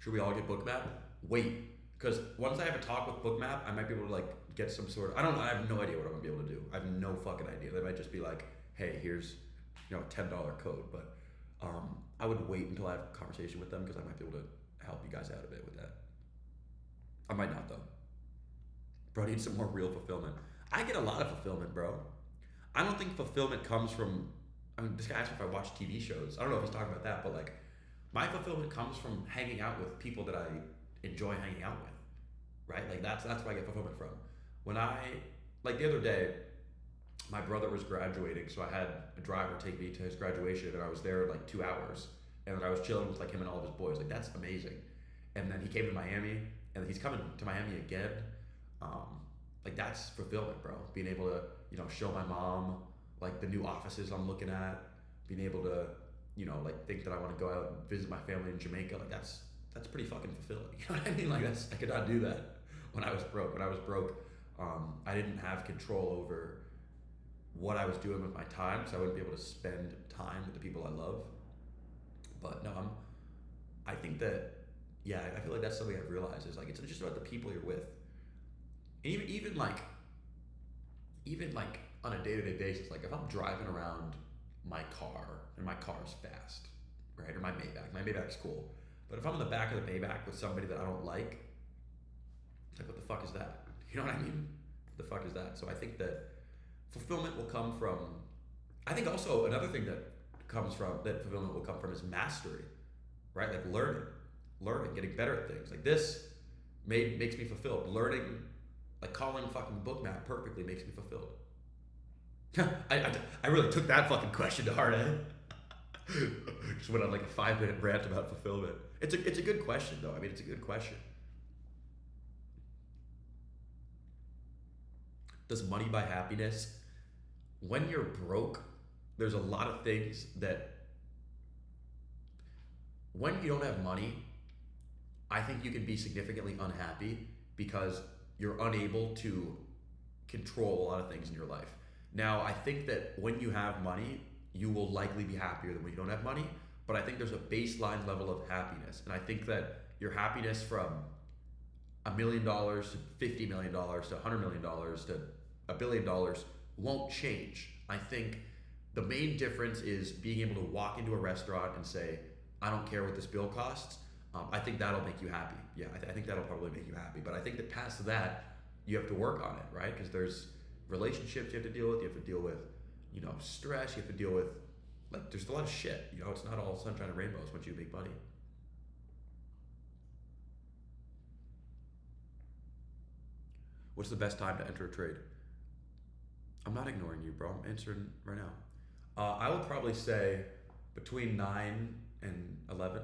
Should we all get Bookmap? Wait, because once I have a talk with Bookmap, I might be able to like get some sort of, I have no idea what I'm gonna be able to do. I have no fucking idea. They might just be like, hey, here's a $10 code, but I would wait until I have a conversation with them because I might be able to help you guys out a bit with that. I might not though. Bro, I need some more real fulfillment. I get a lot of fulfillment, bro. I don't think fulfillment comes from, I mean, this guy asked me if I watch TV shows. I don't know if he's talking about that, but like, my fulfillment comes from hanging out with people that I enjoy hanging out with, right? Like that's where I get fulfillment from. When like the other day, my brother was graduating, so I had a driver take me to his graduation, and I was there like 2 hours, and then I was chilling with like him and all of his boys. Like that's amazing. And then he came to Miami, and he's coming to Miami again. Like that's fulfillment, bro. Being able to, show my mom like the new offices I'm looking at, being able to, like think that I want to go out and visit my family in Jamaica. Like that's pretty fucking fulfilling. You know what I mean? Like I could not do that when I was broke. When I was broke, I didn't have control over what I was doing with my time, so I wouldn't be able to spend time with the people I love. But no, I think that, yeah, I feel like that's something I've realized is like, it's just about the people you're with. Even like on a day-to-day basis, like if I'm driving around my car and my car's fast, right? Or my Maybach's cool. But if I'm in the back of the Maybach with somebody that I don't like, it's like, what the fuck is that? You know what I mean? What the fuck is that? So I think that fulfillment will come from, I think also another thing that fulfillment will come from is mastery, right? Like learning, getting better at things. Like this makes me fulfilled. Learning, like calling fucking Bookmap perfectly makes me fulfilled. I really took that fucking question to heart, eh? Just went on like a 5-minute rant about fulfillment. It's a good question though. I mean, it's a good question. Does money buy happiness? When you're broke, there's a lot of things that, when you don't have money, I think you can be significantly unhappy because you're unable to control a lot of things in your life. Now, I think that when you have money, you will likely be happier than when you don't have money, but I think there's a baseline level of happiness. And I think that your happiness from $1 million to $50 million to $100 million to $1 billion won't change. I think the main difference is being able to walk into a restaurant and say, I don't care what this bill costs. I think that'll make you happy. Yeah, I think that'll probably make you happy. But I think that past that, you have to work on it, right? Because there's relationships you have to deal with. You have to deal with, stress. You have to deal with, like, there's a lot of shit. It's not all sunshine and rainbows once you make money. What's the best time to enter a trade? I'm not ignoring you, bro. I'm answering right now. I would probably say between 9 and 11.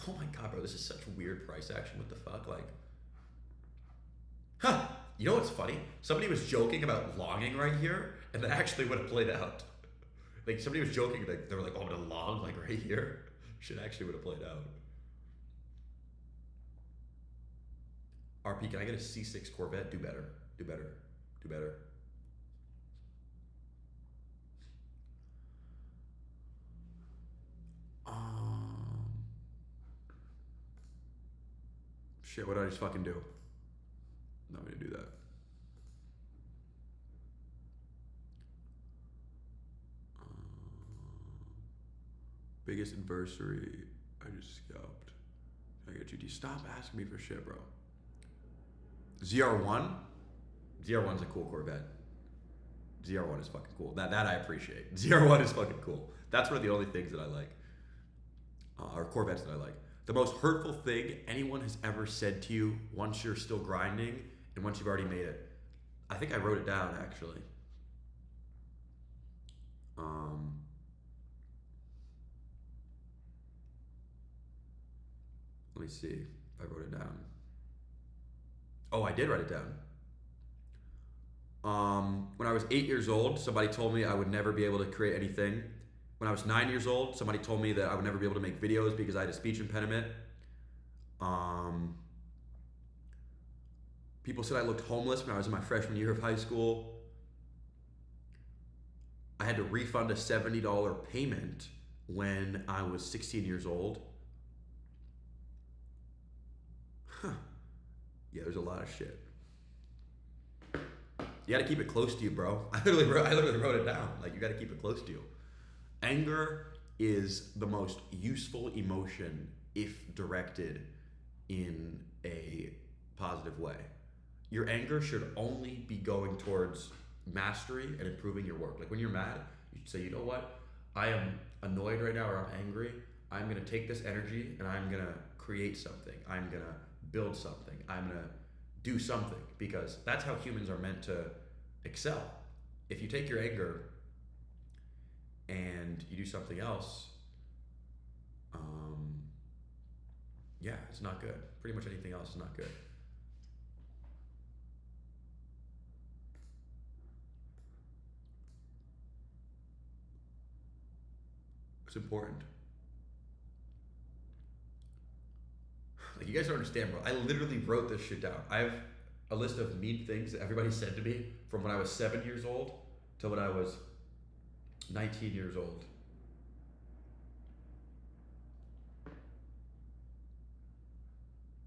Oh my God, bro, this is such weird price action. What the fuck? Like, you know what's funny? Somebody was joking about longing right here, and that actually would have played out. Like, somebody was joking, like, they were like, oh, I'm gonna long, like, right here. Shit actually would have played out. RP, can I get a C6 Corvette? Do better. Do better. Do better. Shit, what did I just fucking do? I'm not gonna do that. Biggest adversary I just scalped. I get GT. Stop asking me for shit, bro. ZR1? ZR1's a cool Corvette. ZR1 is fucking cool. That I appreciate. ZR1 is fucking cool. That's one of the only things that I like. Or Corvettes that I like. The most hurtful thing anyone has ever said to you once you're still grinding and once you've already made it. I think I wrote it down, actually. Let me see if I wrote it down. Oh, I did write it down. When I was 8 years old, somebody told me I would never be able to create anything. When I was 9 years old, somebody told me that I would never be able to make videos because I had a speech impediment. People said I looked homeless when I was in my freshman year of high school. I had to refund a $70 payment when I was 16 years old. Huh. Yeah, there's a lot of shit. You gotta keep it close to you, bro. I literally wrote it down. Like, you gotta keep it close to you. Anger is the most useful emotion if directed in a positive way. Your anger should only be going towards mastery and improving your work. Like, when you're mad, you should say, you know what? I am annoyed right now, or I'm angry. I'm gonna take this energy and I'm gonna create something. I'm gonna build something. I'm gonna do something, because that's how humans are meant to excel. If you take your anger and you do something else, yeah, it's not good. Pretty much anything else is not good. It's important. Like, you guys don't understand, bro. I literally wrote this shit down. I have a list of mean things that everybody said to me from when I was 7 years old to when I was 19 years old.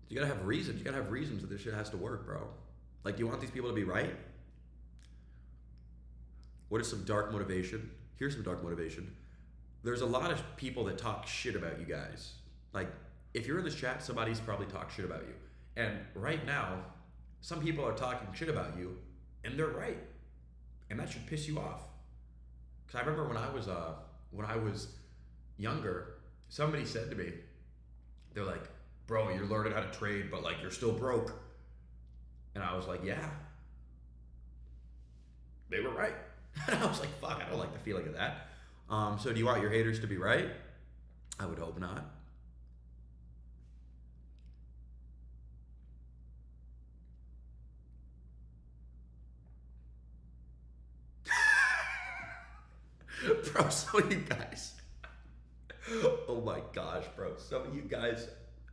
You gotta have reasons. You gotta have reasons that this shit has to work, bro. Like, do you want these people to be right? What is some dark motivation? Here's some dark motivation. There's a lot of people that talk shit about you guys. Like, if you're in this chat, somebody's probably talked shit about you. And right now, some people are talking shit about you, and they're right. And that should piss you off. Because I remember when I was younger, somebody said to me, they're like, bro, you're learning how to trade, but like, you're still broke. And I was like, yeah. They were right. And I was like, fuck, I don't like the feeling of that. So do you want your haters to be right? I would hope not. Bro, some of you guys. Oh my gosh, bro. Some of you guys,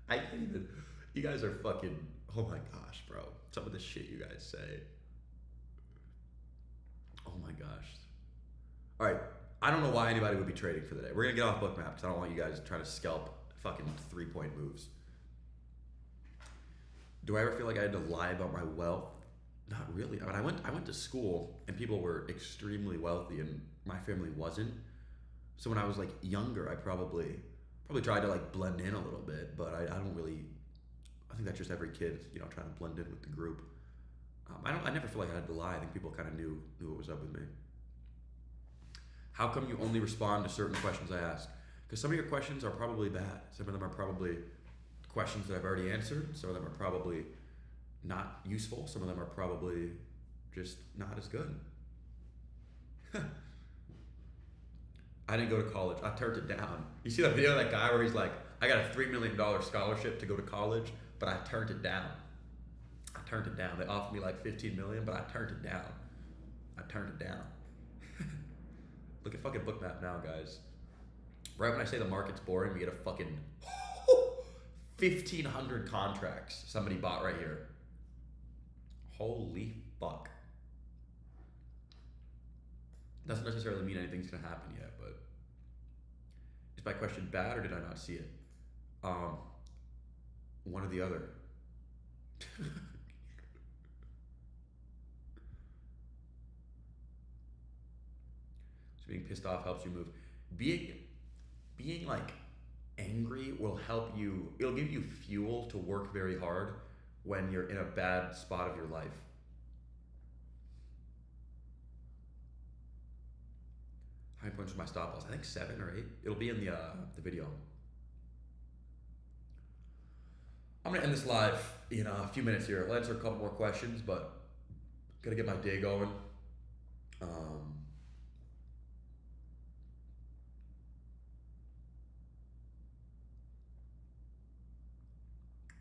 I can't even. You guys are fucking. Oh my gosh, bro. Some of the shit you guys say. Oh my gosh. All right. I don't know why anybody would be trading for the day. We're gonna get off Bookmap because I don't want you guys trying to scalp fucking 3-point moves. Do I ever feel like I had to lie about my wealth? Not really. I mean, I went to school and people were extremely wealthy and my family wasn't. So when I was like younger, I probably tried to like blend in a little bit, but I don't really. I think that's just every kid, you know, trying to blend in with the group. I never feel like I had to lie. I think people kind of knew what was up with me. How come you only respond to certain questions I ask? Because some of your questions are probably bad. Some of them are probably questions that I've already answered. Some of them are probably not useful. Some of them are probably just not as good. I didn't go to college. I turned it down. You see that video of that guy where he's like, I got a $3 million scholarship to go to college, but I turned it down. I turned it down. They offered me like 15 million, but I turned it down. I turned it down. Look at fucking Bookmap now, guys. Right when I say the market's boring, we get a fucking 1,500 contracts somebody bought right here. Holy fuck. Doesn't necessarily mean anything's gonna happen yet, but is my question bad or did I not see it? One or the other. So being pissed off helps you move. Being like angry will help you. It'll give you fuel to work very hard when you're in a bad spot of your life. How many points was my stop loss? I think 7 or 8. It'll be in the video. I'm gonna end this live in a few minutes here. I'll answer a couple more questions, but gotta get my day going.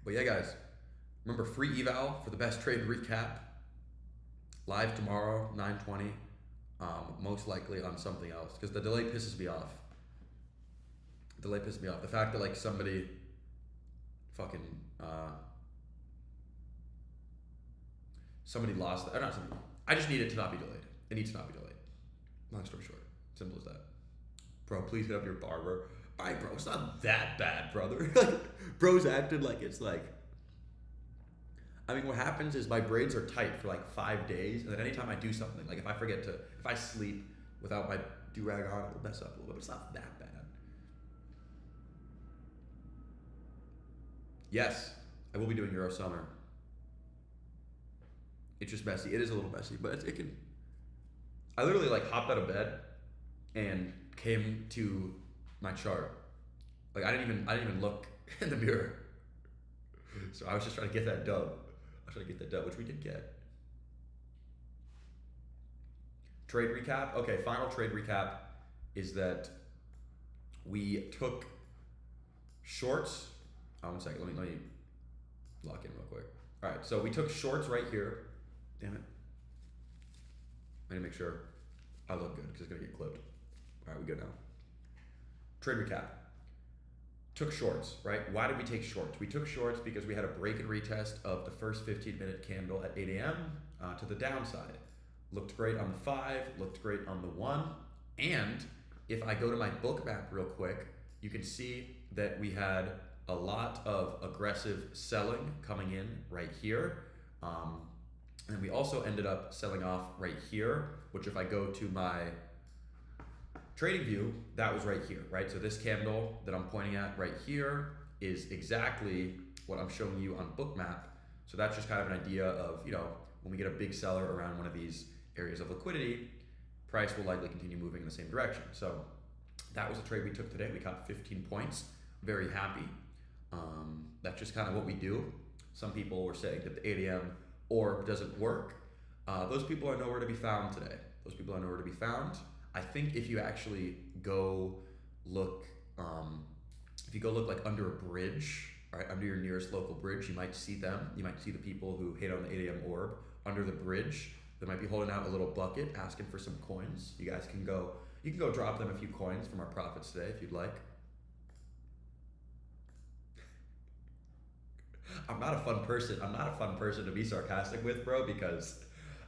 But yeah, guys, remember free eval for the best trade recap. Live tomorrow, 9:20. Most likely on something else because the delay pisses me off. The fact that like somebody fucking somebody lost, or not somebody, I just need it to not be delayed. It needs to not be delayed. Long story short, simple as that. Bro, please hit up your barber. All right, bro, it's not that bad, brother. Like, bro's acted like it's like, I mean, what happens is my braids are tight for like 5 days, and then anytime I do something, like if I sleep without my do-rag on, it'll mess up a little bit, but it's not that bad. Yes, I will be doing Euro Summer. It's just messy. It is a little messy, but it can. I literally like hopped out of bed and came to my chart. Like I didn't even look in the mirror. So I was just trying to get that dub. I was trying to get that dub, which we did get. Trade recap. Okay, final trade recap is that we took shorts. 1 second. Let me lock in real quick. All right, so we took shorts right here. Damn it. I need to make sure I look good because it's gonna get clipped. All right, we good now. Trade recap. Took shorts, right? Why did we take shorts? We took shorts because we had a break and retest of the first 15-minute candle at 8 a.m. To the downside. Looked great on the 5, looked great on the 1, and if I go to my book map real quick, you can see that we had a lot of aggressive selling coming in right here. And we also ended up selling off right here, which if I go to my trading view, that was right here, right? So this candle that I'm pointing at right here is exactly what I'm showing you on Bookmap. So that's just kind of an idea of, when we get a big seller around one of these areas of liquidity, price will likely continue moving in the same direction. So that was a trade we took today. We got 15 points. Very happy. That's just kind of what we do. Some people were saying that the 8 a.m. orb doesn't work. Those people are nowhere to be found today. Those people are nowhere to be found. I think if you actually go look, like under a bridge, right, under your nearest local bridge, you might see them. You might see the people who hit on the 8 a.m. orb under the bridge. They might be holding out a little bucket, asking for some coins. You guys can go. You can go drop them a few coins from our profits today if you'd like. I'm not a fun person. I'm not a fun person to be sarcastic with, bro, because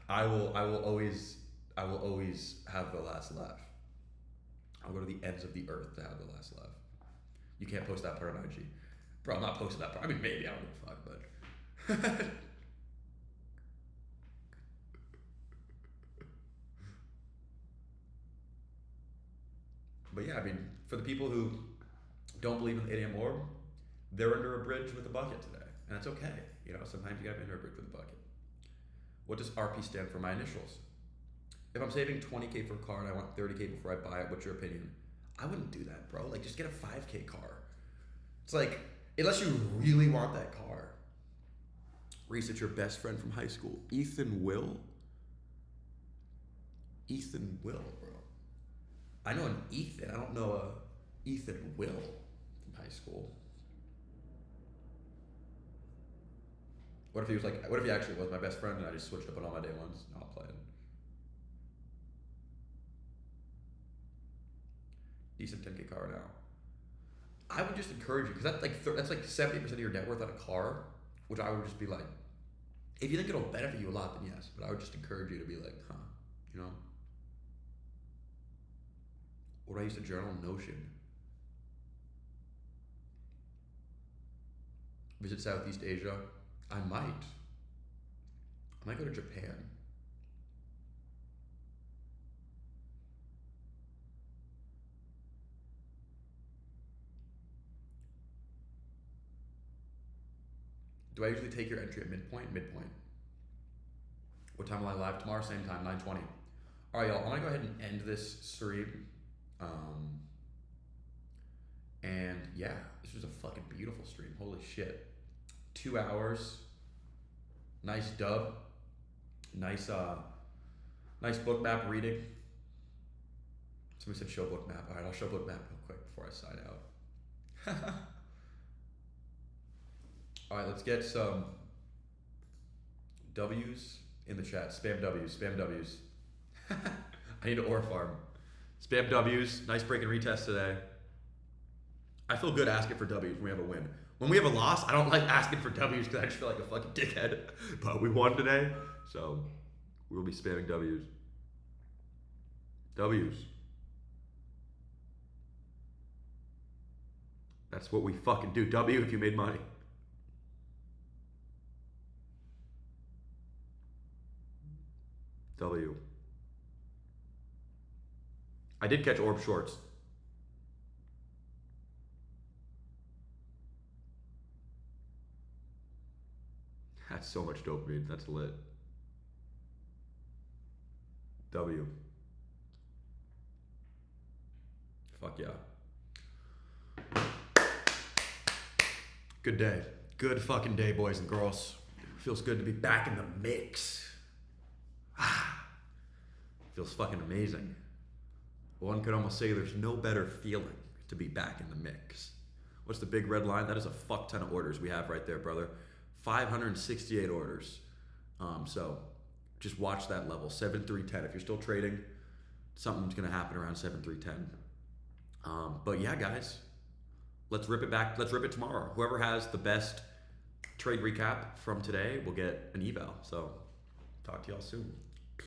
I will always have the last laugh. I'll go to the ends of the earth to have the last laugh. You can't post that part on IG. Bro, I'm not posting that part. I mean, maybe, I don't give a fuck, but... But yeah, I mean, for the people who don't believe in the 8 a.m. orb, they're under a bridge with a bucket today. And that's okay. Sometimes you gotta be under a bridge with a bucket. What does RP stand for? My initials. If I'm saving 20K for a car and I want 30K before I buy it, what's your opinion? I wouldn't do that, bro. Like, just get a 5K car. It's like, unless you really want that car. Reese, it's your best friend from high school. Ethan Will? Ethan Will, bro. I know an Ethan. I don't know a Ethan Will from high school. What if he actually was my best friend and I just switched up on all my day ones? No, I'll play it. Decent 10K car now. I would just encourage you, because that's like 70% of your net worth on a car, which I would just be like, if you think it'll benefit you a lot, then yes. But I would just encourage you to be like, Or I used to journal Notion. Visit Southeast Asia. I might go to Japan. Do I usually take your entry at midpoint? Midpoint. What time will I live tomorrow? Same time, 9:20. All right, y'all. I'm gonna go ahead and end this stream. And yeah, this was a fucking beautiful stream. Holy shit. 2 hours. Nice dub. Nice book map reading. Somebody said show book map. All right, I'll show book map real quick before I sign out. All right, let's get some W's in the chat. Spam W's. Spam W's. I need an ore farm. Spam W's. Nice break and retest today. I feel good asking for W's when we have a win. When we have a loss, I don't like asking for W's because I just feel like a fucking dickhead. But we won today, so we will be spamming W's. W's. That's what we fucking do. W if you made money. W. I did catch orb shorts. That's so much dopamine. That's lit. W. Fuck yeah. Good day. Good fucking day, boys and girls. Feels good to be back in the mix. Feels fucking amazing. One could almost say there's no better feeling to be back in the mix. What's the big red line? That is a fuck ton of orders we have right there, brother. 568 orders. So just watch that level, 7-3-10. If you're still trading, something's gonna happen around 7-3-10. But yeah, guys, let's rip it back. Let's rip it tomorrow. Whoever has the best trade recap from today will get an eval. So talk to y'all soon.